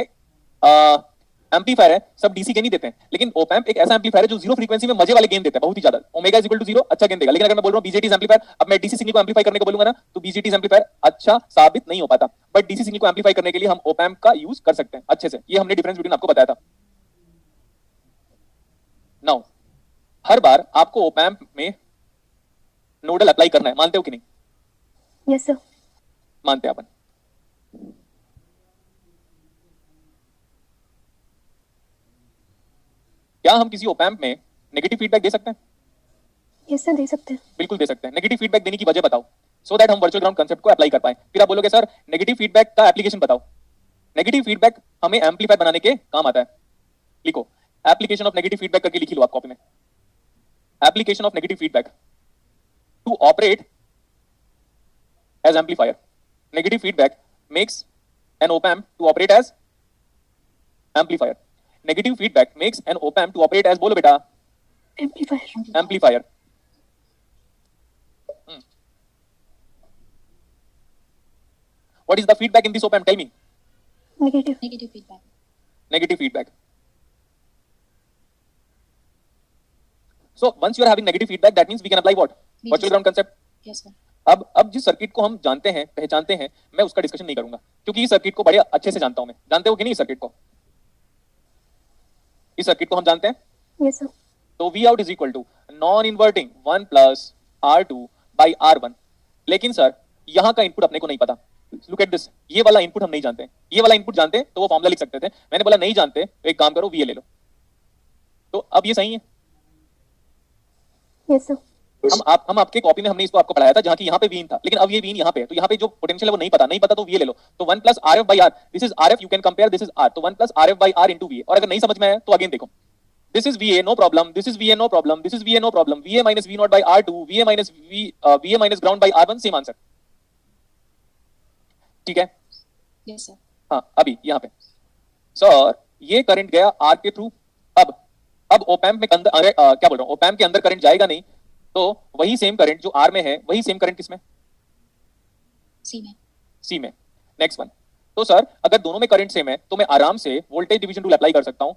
[SPEAKER 1] एम्पलीफायर है सब डीसी गेन ही देते हैं, लेकिन ओपैम्प एक ऐसा एम्पलीफायर है जो जीरो फ्रीक्वेंसी में मजे वाले गेन देता है, बहुत ही ज्यादा। ओमेगा इज इक्वल टू 0 अच्छा गेन देगा, लेकिन अगर मैं बोल रहा हूं बीजेटी एम्पलीफायर, अब मैं डीसी सिग्नल को एम्पलीफाई करने को बोलूंगा ना तो बीजेटी एम्पलीफायर अच्छा साबित नहीं हो पाता, बट डीसी सिग्नल को एम्पलीफाई करने के लिए हम ओपैम्प का यूज कर सकते हैं अच्छे से। ये हमने डिफरेंस बिटवीन आपको बताया था। नाउ हर बार आपको ओपैम्प में नोडल अप्लाई करना है, मानते हो कि नहीं,
[SPEAKER 5] यस सर।
[SPEAKER 1] मानते हैं अपन। क्या हम किसी ओपैम्प में नेगेटिव फीडबैक दे सकते हैं,
[SPEAKER 5] यस सर दे सकते हैं।
[SPEAKER 1] बिल्कुल दे सकते हैं। नेगेटिव फीडबैक देने की वजह बताओ, सो दैट हम वर्चुअल ग्राउंड कांसेप्ट को अप्लाई कर पाए। फिर आप बोलोगे सर नेगेटिव फीडबैक का एप्लीकेशन बताओ। नेगेटिव फीडबैक हमें एम्पलीफायर बनाने के काम आता है। लिखो एप्लीकेशन ऑफ नेगेटिव फीडबैक करके लिख लो आप कॉपी में। Application of negative feedback to operate as amplifier. Negative feedback makes an op amp to operate as amplifier. Negative feedback makes an op amp to operate as, बोलो बेटा,
[SPEAKER 5] amplifier.
[SPEAKER 1] Amplifier. What is the feedback in this op-amp? Tell me.
[SPEAKER 5] Negative.
[SPEAKER 2] Negative feedback.
[SPEAKER 1] Negative feedback. So once you are having negative feedback, that means we can apply what? Virtual ground concept.
[SPEAKER 2] Yes sir.
[SPEAKER 1] अब जिस circuit को हम जानते हैं, पहचानते हैं, मैं उसका डिस्कशन नहीं करूंगा क्योंकि इस सर्किट को बड़े अच्छे से जानता हूं मैं। जानते हो कि नहीं इस सर्किट को? इस सर्किट को हम जानते हैं।
[SPEAKER 5] Yes sir.
[SPEAKER 1] तो V out is equal to non inverting 1 plus R2 by R1। लेकिन सर यहाँ का इनपुट अपने को नहीं पता। लुक एट दिस, ये वाला इनपुट हम नहीं जानते। ये वाला इनपुट जानते तो वो फॉर्मूला लिख सकते थे। मैंने बोला नहीं जानते तो एक काम करो VA ले लो। तो अब ये सही है।
[SPEAKER 5] Yes sir.
[SPEAKER 1] हम आपके कॉपी में हमने इसको आपको पढ़ाया था जहां की यहाँ पे वीन था, लेकिन अब ये वीन यहाँ पे है, तो यहाँ पे जो पोटेंशियल है वो नहीं पता तो VA ले लो। तो 1 plus RF by R, this is RF, you can compare, this is R, तो 1 plus RF by R into VA। और अगर नहीं समझ में आया तो अगेन देखो, this is VA no problem, this is VA no problem, this is VA no problem, VA minus V naught by R2, VA minus ground by R1, same answer. ठीक है,
[SPEAKER 2] यस सर।
[SPEAKER 1] हाँ अभी यहाँ पे sir ये current गया R के through. अब ओपैम्प में अंदर क्या बोल रहा हूँ, ओपैम्प के अंदर करंट जाएगा नहीं, तो वही सेम करंट जो R में है वही सेम करंट किसमें,
[SPEAKER 2] सी में।
[SPEAKER 1] सी में। नेक्स्ट वन, तो सर अगर दोनों में करंट सेम है तो मैं आराम से वोल्टेज डिवीजन रूल अप्लाई कर सकता हूँ।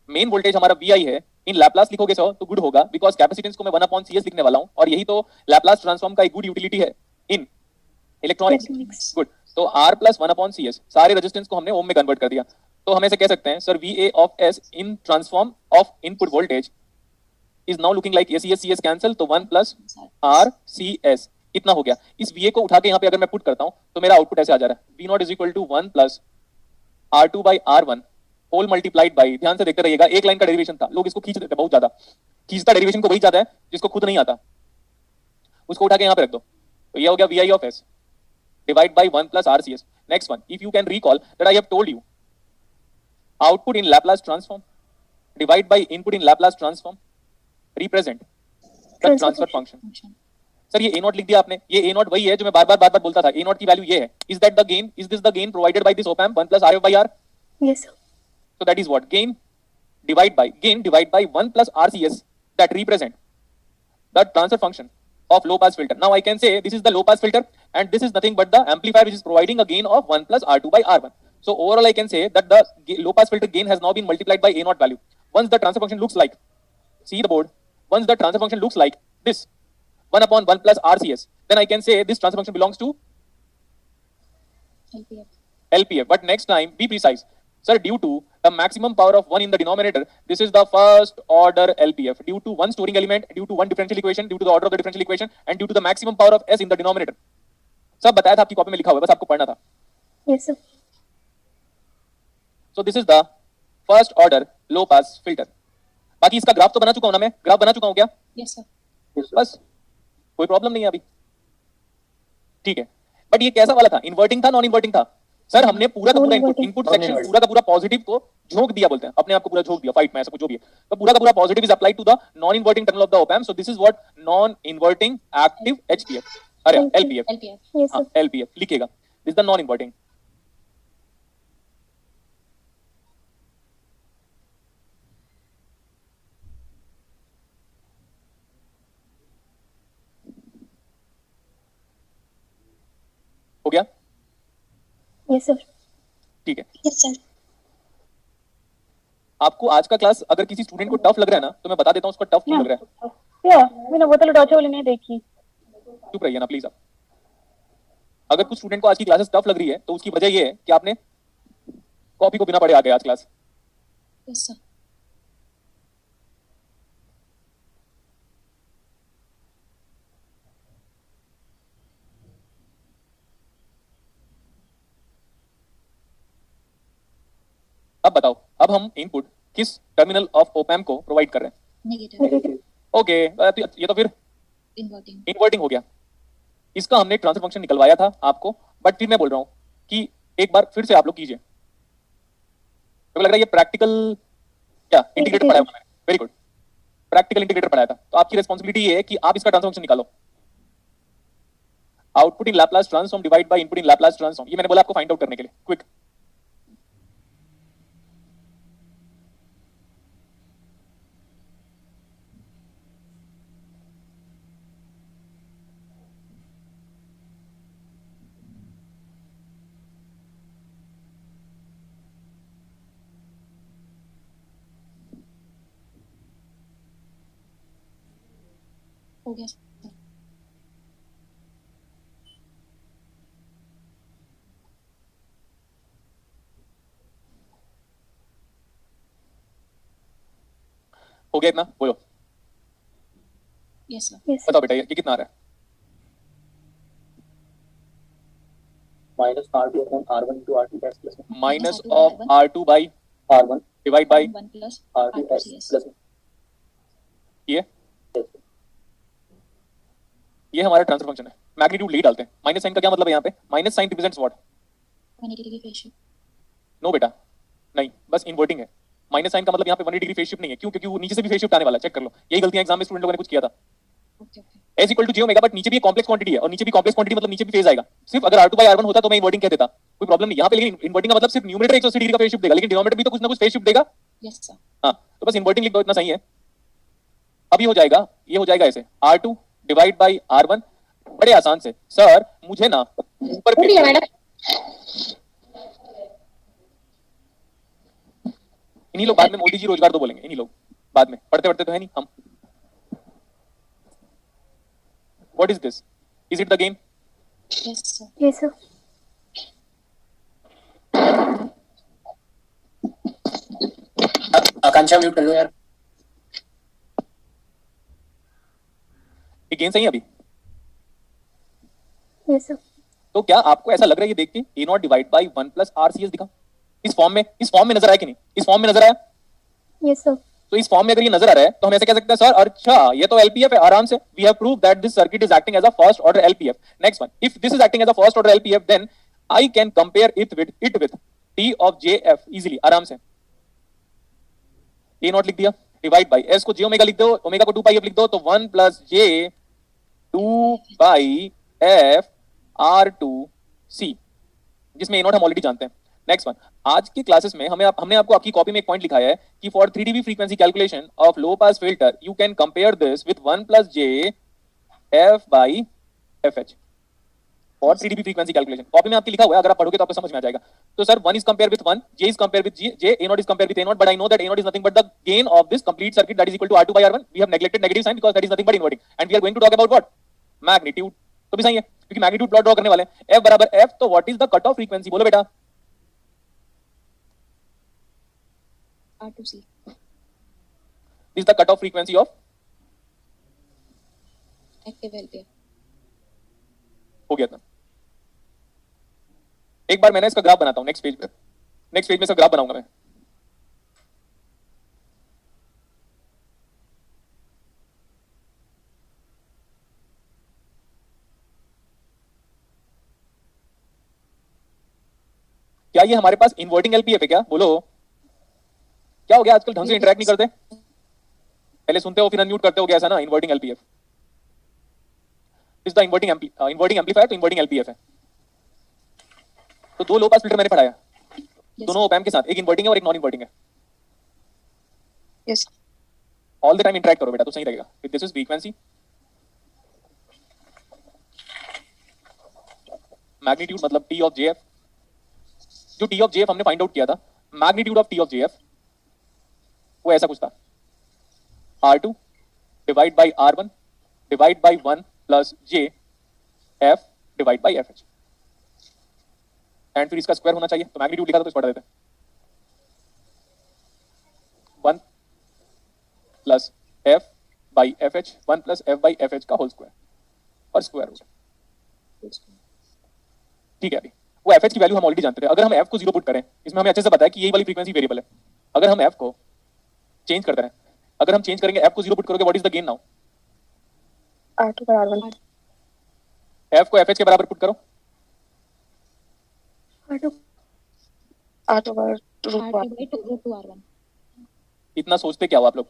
[SPEAKER 1] मेन वोल्टेज हमारा VI है, इन लैप्लास लिखोगे सर तो गुड होगा, बिकॉज कैपेसिटेंस को मैं 1/CS लिखने वाला हूँ, और यही तो लैप्लास ट्रांसफॉर्म का एक गुड यूटिलिटी है इन इलेक्ट्रॉनिक्स। गुड, तो R प्लस 1/CS सारे रेजिस्टेंस को हमने ओम में कन्वर्ट कर दिया। तो हम ऐसे कह सकते हैं sir VA of S in transform of input voltage is now looking like CS cancel, तो 1 प्लस RCS इतना हो गया। इस VA को उठा के यहाँ पे अगर मैं पुट करता हूँ तो मेरा आउटपुट ऐसे आ जा रहा है, V not is equal to 1 plus R2 by R1 whole multiplied by, ध्यान से देखते रहिएगा, एक लाइन का डेरिवेशन था, लोग इसको खींच देते बहुत ज्यादा। खींचता डेरिवेशन को वही जाता है जिसको खुद नहीं आता, उसको उठा के यहाँ पे रख दो। तो ये हो गया VI of S divide by 1 plus RCS। Next one, if you can recall that I have told you output in Laplace transform divide by input in Laplace transform represent the transfer function. Sir ये A not लिख दिया आपने, ये A not वही है जो मैं बार बार बोलता था, A नॉट की वैल्यू ये है। Is that the gain, is this the gain provided by this op-amp 1 plus RF by R?
[SPEAKER 5] Yes sir.
[SPEAKER 1] So that is what gain divide by 1 plus RCS that represent the transfer function of low pass filter. Now I can say this is the low pass filter and this is nothing but the amplifier which is providing a gain of 1 plus R2 by R1. So overall I can say that the low pass filter gain has now been multiplied by A naught value. Once the transfer function looks like, see the board, once the transfer function looks like this 1 upon 1 plus RCS, then I can say this transfer function belongs to
[SPEAKER 2] LPF।
[SPEAKER 1] LPF. But next time be precise. Sir, due to the maximum power of 1 in the denominator, this is the first order LPF. Due to one storing element, due to one differential equation, due to the order of the differential equation, and due to the maximum power of S in the denominator. सब बताया था आपकी copy में लिखा हुआ है, बस आपको पढ़ना था.
[SPEAKER 5] Yes, sir.
[SPEAKER 1] So this is the first order low pass filter. बाकी इसका ग्राफ तो बना चुका हूं ना मैं, ग्राफ बना चुका हूं क्या?
[SPEAKER 2] Yes, sir.
[SPEAKER 1] बस कोई प्रॉब्लम नहीं है अभी, ठीक है. बट ये कैसा वाला था? इन्वर्टिंग था, नॉन इन्वर्टिंग था? सर हमने पूरा का पूरा इनपुट सेक्शन पूरा का पूरा पॉजिटिव को झोंक दिया, बोलते हैं अपने आप को पूरा झोंक दिया फाइट में, ऐसा कुछ जो भी है, तो पूरा का पूरा positive is applied to the non inverting terminal of the op amp. So this is what non inverting active HPF, अरे एलपीएफ.
[SPEAKER 2] LPF.
[SPEAKER 5] Yes,
[SPEAKER 1] हाँ,
[SPEAKER 5] sir.
[SPEAKER 1] एलपीएफ लिखिएगा. This the non inverting. हो गया?
[SPEAKER 5] Yes, sir.
[SPEAKER 1] ठीक है.
[SPEAKER 5] Yes, sir.
[SPEAKER 1] आपको आज का क्लास अगर किसी स्टूडेंट को टफ लग रहा है ना, तो मैं बता देता हूँ उसको टफ क्यों लग रहा है.
[SPEAKER 5] Yeah, मैंने बोतल उठाते हुए नहीं देखी.
[SPEAKER 1] चुप रहिए ना प्लीज आप. अगर कुछ स्टूडेंट को आज की क्लासेस टफ लग रही है तो उसकी वजह ये है कि आपने कॉपी को बिना पढ़े आ गए आज क्लास.
[SPEAKER 2] Yes, sir.
[SPEAKER 1] अब बताओ, अब हम इनपुट किस टर्मिनल ऑफ ओप एम्प को प्रोवाइड कर रहे हैं?
[SPEAKER 2] Negative.
[SPEAKER 1] ओके, ये तो फिर
[SPEAKER 2] Inverting.
[SPEAKER 1] इन्वर्टिंग हो गया. इसका हमने ट्रांसफर फंक्शन निकलवाया था आपको, बट फिर मैं बोल रहा हूँ कि एक बार फिर से आप लोग कीजिए. तो लग रहा है ये प्रैक्टिकल क्या इंटीग्रेटर पढ़ाया मैंने. Very good. प्रैक्टिकल इंटीग्रेटर पढ़ाया था, तो आपकी रिस्पॉन्सिबिलिटी ये है कि आप इसका ट्रांसफर फंक्शन निकालो. Output in Laplace transform divide by input in Laplace transform, ये मैंने बोला आपको फाइंड आउट करने के लिए. क्विक.
[SPEAKER 2] हो गया sir.
[SPEAKER 1] हो गया इतना? बोलो.
[SPEAKER 2] Yes, sir.
[SPEAKER 5] Yes, sir.
[SPEAKER 1] बताओ बेटा ये कितना आ रहा है?
[SPEAKER 4] minus R2 upon R1 into R2 S plus
[SPEAKER 1] minus
[SPEAKER 2] R2
[SPEAKER 1] of
[SPEAKER 2] by
[SPEAKER 1] R2 by
[SPEAKER 4] R1
[SPEAKER 1] divide by
[SPEAKER 2] 1 plus
[SPEAKER 4] R2 S
[SPEAKER 2] R2CS.
[SPEAKER 4] plus
[SPEAKER 1] ये हमारा ट्रांसफर फंक्शन है. मैग्नीट्यूड ले डालते हैं. माइनस साइन का क्या मतलब है यहाँ पे? Minus sign represents what?
[SPEAKER 2] 180 degree phase shift.
[SPEAKER 1] No बेटा नहीं, बस इन्वर्टिंग है. माइनस साइन का मतलब यहाँ पे 180 डिग्री फेज शिफ्ट नहीं है. क्यों? क्योंकि वो नीचे से भी फेज शिफ्ट आने वाला है. चेक कर लो, यही गलतियां एग्जाम में स्टूडेंट लोगों ने कुछ किया था.
[SPEAKER 2] Okay, okay.
[SPEAKER 1] S equal to J omega, but नीचे भी एक कॉम्प्लेक्स क्वांटिटी है, और नीचे भी कॉम्प्लेक्स क्वांटिटी मतलब नीचे भी फेज आएगा. सिर्फ अगर R2 बाय R1 होता तो मैं इन्वर्टिंग कह देता, कोई प्रॉब्लम नहीं. यहाँ पे लेकिन इन्वर्टिंग का मतलब सिर्फ न्यूमरेटर 180 डिग्री का फेज शिफ्ट देगा, लेकिन डिनोमिनेटर भी तो कुछ ना कुछ फेज शिफ्ट देगा.
[SPEAKER 2] Yes, sir.
[SPEAKER 1] हाँ, तो बस इन्वर्टिंग लिख दो, इतना सही है. अब ये हो जाएगा, ये हो जाएगा ऐसे R2 डिवाइड बाई R1. बड़े आसान से. सर मुझे ना ऊपर पे इन्हीं लोग बाद में मोदी जी रोजगार दो बोलेंगे. इन्हीं लोग बाद में, पढ़ते पढ़ते तो है नहीं हम. What is this? Is it the game?
[SPEAKER 2] Yes, sir.
[SPEAKER 5] Yes, sir.
[SPEAKER 4] Akanksha mute कर लो यार.
[SPEAKER 1] ये गेम सही है अभी?
[SPEAKER 5] Yes, sir.
[SPEAKER 1] तो क्या आपको ऐसा लग रहा है ये देख के A naught divide by 1 plus RCS दिखा? इस फॉर्म में नजर आया कि नहीं? इस फॉर्म में नजर आया?
[SPEAKER 5] Yes, sir.
[SPEAKER 1] तो इस फॉर्म में अगर ये नजर आ रहा है तो हम ऐसे कह सकते हैं सर अच्छा ये तो LPF है, आराम से. We have prove that this circuit is acting as a first order LPF. Next one, if this is acting as a first order LPF then I can compare it with T of JF easily, आराम से. A naught लिख दिया, divide by S को j omega लिख दो, omega को 2 पाई f लिख दो, तो 1 plus j 2 by f R2C, जिसमें ए नॉट हम ऑलरेडी जानते हैं. नेक्स्ट वन, आज की क्लासेस में हमने आपको आपकी कॉपी में एक पॉइंट लिखाया है कि for 3 dB frequency calculation of low pass filter you can compare this with 1 plus j f by fh for 3 dB frequency calculation. Copy में आपकी लिखा हुआ है, अगर आप पढ़ोगे तो आपको समझ में आ जाएगा. तो sir 1 is compared with 1, j is compared with j, a naught is compared with a naught, but I know that a naught is nothing but the gain of this complete circuit that is equal to R2 by R1. We have neglected negative sign because that is nothing but inverting, and we are going to talk about what? Magnitude. तो भी सही है क्योंकि magnitude plot draw करने वाले हैं. f बराबर f, तो what is the cut off frequency? बोलो बेटा.
[SPEAKER 2] R2C.
[SPEAKER 1] This is the cutoff frequency of
[SPEAKER 2] Active LPF.
[SPEAKER 1] हो गया था। एक बार मैंने इसका ग्राफ बनाता हूँ नेक्स्ट पेज में इसका ग्राफ बनाऊंगा मैं। क्या ये हमारे पास इन्वर्टिंग एलपीएफ है क्या? बोलो क्या हो गया? आजकल ढंग से इंटरेक्ट नहीं करते, पहले सुनते हो फिर अनम्यूट करते हो, क्या ऐसा ना? Inverting LPF is the inverting amplifier, तो इन्वर्टिंग एलपीएफ है। तो दो लो पास फिल्टर मैंने पढ़ाया, दोनों ओप एम्प के साथ, एक इन्वर्टिंग है और एक नॉन इन्वर्टिंग है।
[SPEAKER 2] Yes.
[SPEAKER 1] All the time interact करो बेटा तो सही रहेगा। दिस इज फ्रीक्वेंसी, मैग्नीट्यूड मतलब टी ऑफ जेएफ। जो टी ऑफ जेएफ हमने फाइंड आउट किया था, magnitude of T of JF वो ऐसा कुछ था, R2 divide by R1 divide by 1 plus J F divide by F H, and फिर इसका स्क्वायर होना चाहिए। तो मैग्नीट्यूड लिखा था तो इस पढ़ा देते हैं, 1 plus F by F H, 1 plus F by F H का होल स्क्वायर और स्क्वायर रूट। ठीक है, अभी वो एफ एच की वैल्यू हम ऑलरेडी जानते थे। अगर हम एफ को 0 पुट करें, इसमें हमें अच्छे से पता है कि यही वाली फ्रीक्वेंसी वेरिएबल है। अगर हम एफ को चेंज करते हैं, अगर हम चेंज करेंगे एफ को 0 पुट करोगे, what is the gain now?
[SPEAKER 5] R2 by R1.
[SPEAKER 1] F को एफ एच के बराबर पुट करो,
[SPEAKER 5] R2 by
[SPEAKER 2] R2 by 2 root 2 R1.
[SPEAKER 1] इतना सोचते क्या हो आप लोग?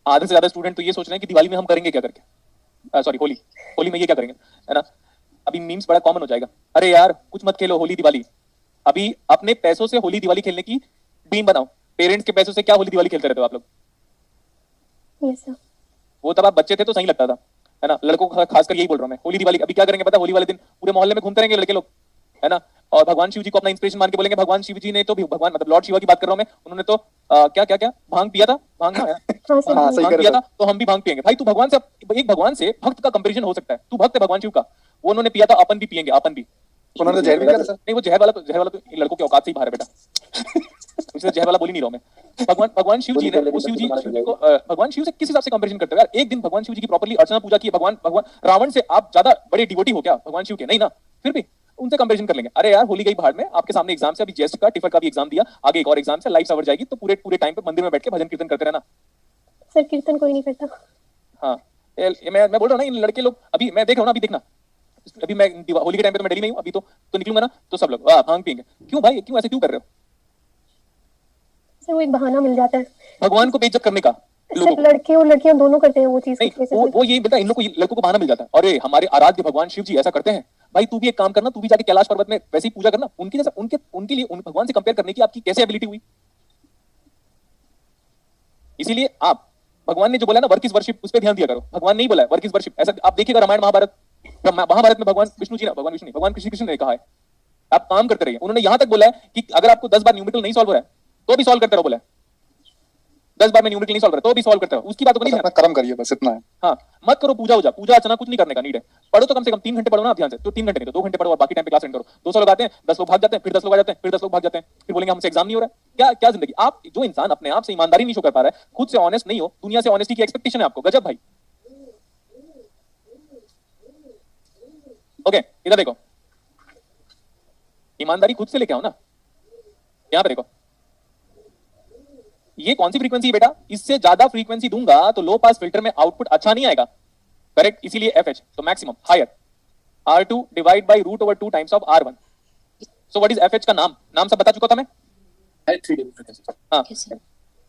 [SPEAKER 1] आधे से ज्यादा स्टूडेंट तो ये सोच रहे हैं कि दिवाली में हम करेंगे क्या करके, सॉरी होली में ये क्या करेंगे, है ना? अभी मीम्स बड़ा कॉमन हो जाएगा, अरे यार कुछ मत खेलो होली दिवाली। अभी अपने पैसों से होली दिवाली खेलने की टीम बनाओ। पेरेंट्स के पैसों से क्या होली दिवाली खेलते रहते हो आप लोग?
[SPEAKER 5] Yes sir.
[SPEAKER 1] वो तब आप बच्चे थे तो सही लगता था, है ना? लड़कों को खासकर यही बोल रहा हूं मैं। होली दिवाली अभी क्या करेंगे पता? होली वाले दिन पूरे मोहल्ले में घूमते रहेंगे लड़के लोग, है ना? और भगवान शिव जी को अपना इंस्पिरेशन मान के बोलेंगे, भगवान शिव जी ने तो भी, भगवान मतलब लॉर्ड शिवा की बात कर रहा हूं मैं, उन्होंने तो क्या भांग पिया था, भांग ना
[SPEAKER 5] हाँ सर.
[SPEAKER 3] हाँ, सही
[SPEAKER 1] भांग
[SPEAKER 3] कह
[SPEAKER 1] पिया
[SPEAKER 3] रहे
[SPEAKER 1] था तो हम भी भांग पियेंगे। भाई तू भगवान से, एक भगवान से भक्त का कंपैरिजन हो सकता है? तू भक्त है भगवान शिव का, वो उन्होंने पिया था, अपन भी पियेंगे, अपन भी।
[SPEAKER 3] उन्होंने तो जहर भी किया था सर।
[SPEAKER 1] नहीं वो जहर वाला तो इन लड़कों के औकात से ही बाहर है बेटा। इसलिए जहर वाला बोल ही नहीं रहा हूं मैं। भगवान शिव जी ने, वो शिव जी को भगवान शिव से किस हिसाब से कंपैरिजन करते हो यार? एक दिन भगवान शिव जी की प्रॉपर्ली अर्चना पूजा की, भगवान रावण से आप ज्यादा बड़े डिवोटी हो क्या भगवान शिव के? नहीं ना, फिर भी उनसे कंपैरिजन कर लेंगे। अरे यार होली गई बाहर में, आपके सामने एग्जाम से, अभी जेस्ट का टिफर का भी एग्जाम दिया, आगे एक और एग्जाम से लाइफ सवर जाएगी, तो पूरे टाइम पे मंदिर में बैठ के भजन कीर्तन करते रहना।
[SPEAKER 5] सर कीर्तन कोई नहीं करता.
[SPEAKER 1] हाँ मैं बोल रहा हूँ ना, इन लड़के लोग, अभी मैं देख रहा हूँ ना, अभी देखना, अभी मैं होली के टाइम पे तो मैं दिल्ली में हूँ, अभी तो निकलूंगा ना तो सब लोग भांग पियेंगे। क्यों भाई, क्यों ऐसे क्यों कर रहे हो?
[SPEAKER 5] सर वो एक बहाना मिल जाता है.
[SPEAKER 1] भगवान को बेइज्जत करने का लोगों
[SPEAKER 5] सर
[SPEAKER 1] को।
[SPEAKER 5] लड़के और लड़कियां दोनों करते हैं वो चीज.
[SPEAKER 1] नहीं वो यही बेटा, इन लोग को, लड़कों को बहाना मिल जाता है, अरे हमारे आराध्य भगवान शिव जी ऐसा करते हैं। भाई तू भी एक काम करना, तू भी जाके कैलाश पर्वत में वैसे ही पूजा करना, उनकी जैसा, उनके लिए भगवान से कंपेयर करने की आपकी कैसे एबिलिटी हुई? इसीलिए आप, भगवान ने जो बोला ना वर्क इज वर्शिप, उस पर ध्यान दिया करो। भगवान नहीं बोला है वर्क इज वर्शिप, ऐसा आप देखिएगा रामायण महाभारत में भगवान विष्णु जी ने, भगवान श्री कृष्ण ने कहा है आप काम करते रहिए। उन्होंने यहां तक बोला है कि अगर आपको 10 बार न्यूमेरिकल नहीं सॉल्व हो रहा है तो भी सॉल्व करते रहो, बोला है 10 बार में न्यूमेरिकल नहीं सॉल्व हो रहा है तो भी सॉल्व करते रहो। उसकी बात को नहीं
[SPEAKER 3] बस
[SPEAKER 1] ध्यान,
[SPEAKER 3] अपना कर्म करिए, बस इतना है।
[SPEAKER 1] हाँ मत करो पूजा अर्चना कुछ नहीं करने का नीड है। पढ़ो तो कम से कम 3 घंटे पढ़ो ना आप ध्यान से, तो 3 घंटे नहीं तो 2 घंटे पढ़ो और बाकी टाइम पे क्लास अटेंड करो। 200 लोग आते हैं, 10 लोग भाग जाते हैं, फिर 10 लोग आ जाते हैं, फिर 10 लोग भाग जाते हैं, फिर बोलेंगे हमसे एग्जाम नहीं हो रहा है। क्या जिंदगी? आप जो इंसान अपने आप से ईमानदारी नहीं शो कर पा रहा है, खुद से ऑनेस्ट नहीं हो, दुनिया से ऑनेस्टी की एक्सपेक्टेशन है आपको, गजब भाई। ओके इधर देखो, ईमानदारी खुद से लेके आओ ना। यहां पे देखो, ये कौन सी फ्रीक्वेंसी है बेटा? इससे ज्यादा फ्रीक्वेंसी दूंगा तो लो पास फिल्टर में आउटपुट अच्छा नहीं आएगा, करेक्ट? इसीलिए एफएच तो maximum higher, R2 divide by root over 2 times of R1। So what is FH का नाम सब बता चुका था मैं।
[SPEAKER 4] 3 dB frequency.
[SPEAKER 1] हाँ
[SPEAKER 2] Yes sir.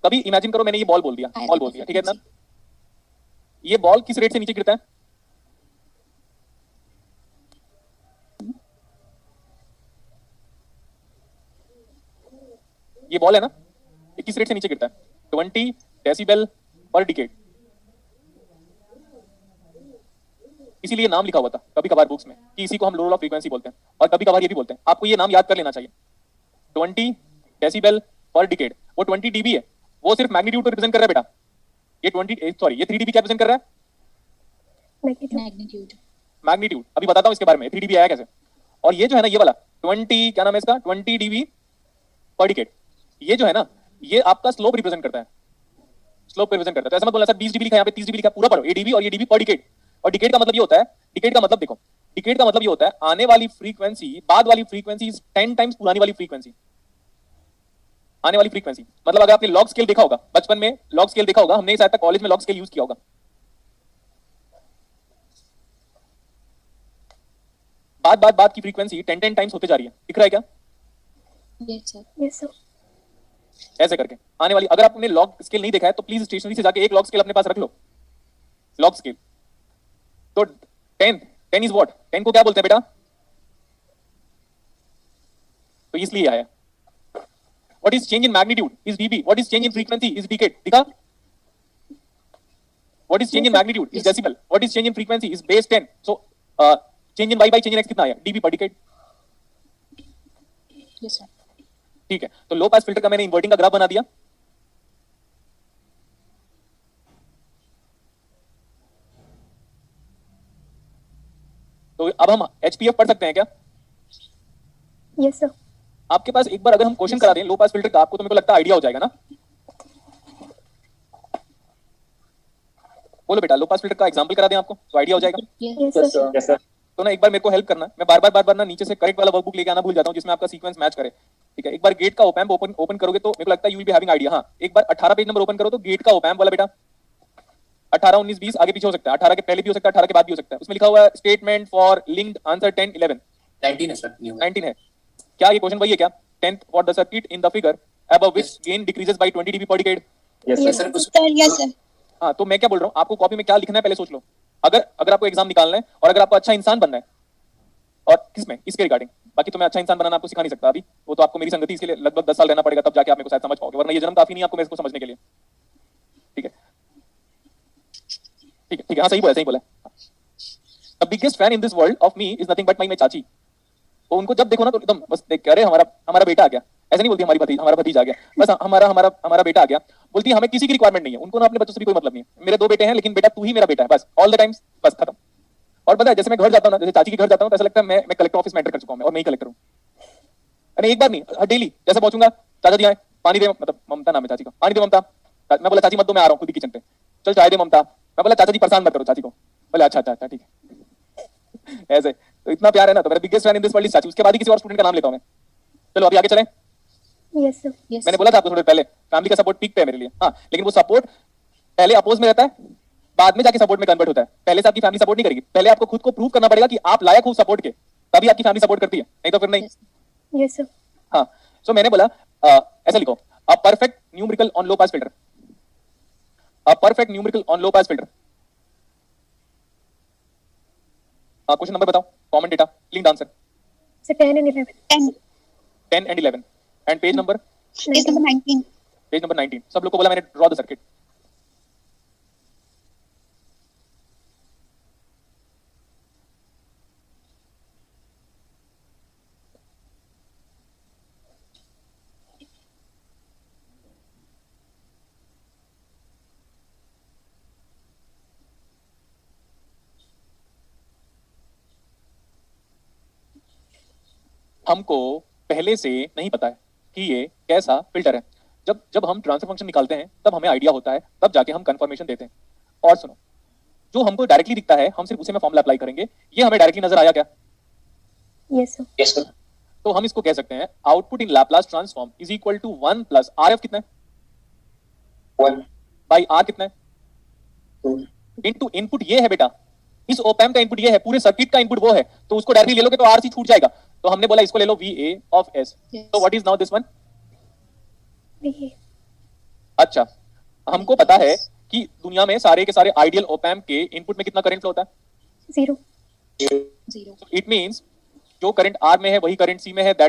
[SPEAKER 1] कभी इमेजिन करो मैंने ये बॉल बोल दिया, ठीक है ना? ये बॉल किस रेट से नीचे गिरता है? ये बॉल है ना, ये किस रेट से नीचे गिरता है? 20 डेसिबल पर डिकेड। इसीलिए नाम लिखा हुआ था कभी कभार बुक्स में कि इसी को हम लोअर ऑफ फ्रीक्वेंसी बोलते हैं, और कभी कभार ये भी बोलते हैं। आपको ये नाम याद कर लेना चाहिए, 20 डेसिबल पर डिकेड। वो 20 dB है, वो सिर्फ मैग्नीट्यूड को रिप्रेजेंट कर रहा है बेटा। ये 3 dB क्या रिप्रेजेंट कर रहा है?
[SPEAKER 2] Magnitude.
[SPEAKER 1] मैग्नीट्यूड। अभी बताता हूं इसके बारे में 3 dB आया कैसे। और ये जो है ना, ये वाला 20 क्या नाम है इसका 20 dB पर डिकेड। ये जो है ना ये आपका स्लोप रिप्रेजेंट करता है, स्लोप रिप्रेजेंट करता है। तो ऐसा मत बोलना सर 20 dB लिखा है यहाँ पे 30 dB लिखा है, पूरा पढ़ो ये dB और ये dB पर डिकेड। और डिकेड का मतलब ये होता है, डिकेड का मतलब देखो, डिकेड का मतलब ये होता है आने वाली फ्रीक्वेंसी बाद वाली फ्रीक्वेंसी 10 टाइम्स पुरानी वाली फ्रीक्वेंसी। आने वाली फ्रीक्वेंसी मतलब अगर आपने लॉग स्केल देखा होगा बचपन में, लॉग स्केल देखा होगा, हमने शायद तक कॉलेज में लॉग स्केल यूज किया होगा। बाद की फ्रीक्वेंसी 10 टाइम्स होते जा रही है, दिख रहा है क्या?
[SPEAKER 2] Yes sir.
[SPEAKER 5] Yes sir.
[SPEAKER 1] ऐसे करके आने वाली, अगर आपने लॉग स्केल नहीं देखा है तो प्लीज स्टेशनरी से जाके एक लॉग स्केल अपने पास रख लो, लॉग स्केल। तो 10 इज व्हाट, 10 को क्या बोलते हैं बेटा? तो इसलिए आया। What is change in magnitude is dB, what is change in frequency is decade, दिखा? What is change in magnitude is decibel, what is change in frequency is base 10। So change in Y by change in X कितना आया? DB पर decade.
[SPEAKER 2] Yes sir.
[SPEAKER 1] ठीक है, तो लो pass filter का मैंने inverting का ग्राफ बना दिया। तो अब हम एचपीएफ पढ़ सकते हैं क्या?
[SPEAKER 5] Yes sir.
[SPEAKER 1] आपके पास एक बार अगर हम क्वेश्चन करा दें लो पास फिल्टर का आपको, तो मेरे को लगता है आइडिया हो जाएगा ना। बोलो बेटा, लो पास फिल्टर का एग्जांपल करा दें आपको तो आइडिया हो जाएगा।
[SPEAKER 5] Yes
[SPEAKER 4] Yes,
[SPEAKER 5] sir.
[SPEAKER 4] sir.
[SPEAKER 1] Yes sir. तो ना एक बार मेरे को हेल्प करना, मैं बार बार ना नीचे से करेक्ट वाला वर्कबुक लेके आना भूल जाता हूं जिसमें आपका सीक्वेंस मैच करे। ठीक है, एक बार गेट का ओपैम्प ओपन करोगे तो मेरे को लगता है you will be having idea. हां, एक बार 18 पेज नंबर ओपन करो तो गेट का ओपैम्प वाला बेटा 18 19 20 आगे पीछे हो सकता है, 18 के पहले भी हो सकता है, 18 के बाद भी हो सकता है। उसमें लिखा हुआ है स्टेटमेंट फॉर लिंक्ड आंसर 10 11
[SPEAKER 4] 19 है सर, न्यू है।
[SPEAKER 1] 19 है क्या? ये क्वेश्चन वही है क्या? 10th for the circuit in the figure above which gain decreases by 20 dB per decade।
[SPEAKER 4] Yes
[SPEAKER 5] Yes,
[SPEAKER 4] sir, कुछ
[SPEAKER 2] यस सर।
[SPEAKER 1] हाँ, तो मैं क्या बोल रहा हूँ, आपको कॉपी में क्या लिखना है पहले सोच लो। अगर आपको एग्जाम निकालना है और अगर आपको अच्छा इंसान बनना है, और किसमें, इसके रिगार्डिंग। बाकी तो मैं अच्छा इंसान बनाना आपको सिखा नहीं सकता अभी, वो तो आपको मेरी संगति इसके लिए लगभग 10 साल रहना पड़ेगा, तब जाके आप मेरे को शायद समझ पाओगे, वरना ये जन्म काफी नहीं आपको मेरे को समझने के लिए। ठीक है ठीक है ठीक है, हाँ सही बोला। The biggest fan in this world of me is nothing but my चाची। तो उनको जब देखो ना तो एकदम बस देख के अरे हमारा बेटा आ गया। ऐसे नहीं बोलती हमारा भतीजा आ गया, बस हमारा बेटा आ गया। बोलती है हमें किसी की रिक्वायरमेंट नहीं है, उनको ना अपने बच्चों से भी कोई मतलब नहीं है। मेरे 2 बेटे हैं लेकिन बेटा तू ही मेरा बेटा है, बस ऑल द टाइम्स, बस खत्म। और पता है जैसे मैं घर जाता हूँ ना, जैसे चाची के घर जाता हूँ तो ऐसा लगता है मैं कलेक्टर ऑफिस में एंटर कर चुका हूँ और मैं ही कलेक्टर हूँ। अरे एक बार नहीं, डेली जैसे पहुंचूंगा, चाचा जी आए पानी दे, मतलब ममता नाम है चाची का, पानी दे ममता। मैं बोला चाची मत दो, मैं आ रहा हूँ खुद ही किचन पे। चल चाय दे ममता। मैं बोला चाचा जी परेशान मत करो चाची को। बोले अच्छा ठीक है। ऐसे तो इतना प्यार है ना, तो मेरा biggest fan in this world is चाची। उसके बाद ही किसी और स्टूडेंट का नाम लेता हूं मैं। चलो अभी आगे चलें।
[SPEAKER 5] Yes sir.
[SPEAKER 2] यस
[SPEAKER 1] मैंने बोला था आपको थोड़े पहले फैमिली का सपोर्ट पीक पे है मेरे लिए। हाँ, लेकिन वो सपोर्ट पहले अपोज में रहता है, बाद में जाके सपोर्ट में कन्वर्ट होता है। पहले से आपकी फैमिली सपोर्ट नहीं करेगी, पहले आपको खुद को प्रूव करना पड़ेगा कि आप लायक हो सपोर्ट के, तभी आपकी फैमिली सपोर्ट करती है, नहीं तो फिर नहीं।
[SPEAKER 5] Yes sir.
[SPEAKER 1] हाँ, सो मैंने बोला ऐसा लिखो, a perfect numerical on low pass filter, a perfect numerical on low pass filter. Question number बताओ, common data, linked answer.
[SPEAKER 5] Sir 10 and 11।
[SPEAKER 1] 10 and 11 and page number,
[SPEAKER 2] page number 19।
[SPEAKER 1] Page number 19। सब लोग को बोला मैंने ड्रॉ द सर्किट। हमको पहले से नहीं पता है कि ये कैसा फिल्टर है। जब हम ट्रांसफर फंक्शन निकालते हैं तब हमें आइडिया होता है, तब जाके हम कंफर्मेशन देते हैं। और सुनो, जो हमको डायरेक्टली दिखता है हम सिर्फ उसे में फॉर्मूला अप्लाई करेंगे। ये हमें डायरेक्टली नजर आया क्या?
[SPEAKER 5] Yes sir.
[SPEAKER 4] यस सर,
[SPEAKER 1] तो हम इसको कह सकते हैं output in Laplace transform is equal to 1 plus RF कितना है
[SPEAKER 4] 1
[SPEAKER 1] बाई R कितना है
[SPEAKER 4] 2
[SPEAKER 1] इनटू इनपुट ये है बेटा, इस ओपैम का इनपुट ये है, पूरे सर्किट का इनपुट वो है, तो उसको डायरेक्टली ले लोगे तो RC छूट जाएगा। तो हमने बोला इसको ले लो VA ऑफ S।
[SPEAKER 2] Yes.
[SPEAKER 1] तो what is now this one?
[SPEAKER 5] VA।
[SPEAKER 1] अच्छा, हमको पता है कि दुनिया में सारे के सारे आइडियल ओपैम के इनपुट में कितना करंट फ्लो होता है?
[SPEAKER 5] 0।
[SPEAKER 2] 0।
[SPEAKER 1] इट मींस जो करंट R में है वही करंट C में है, दैट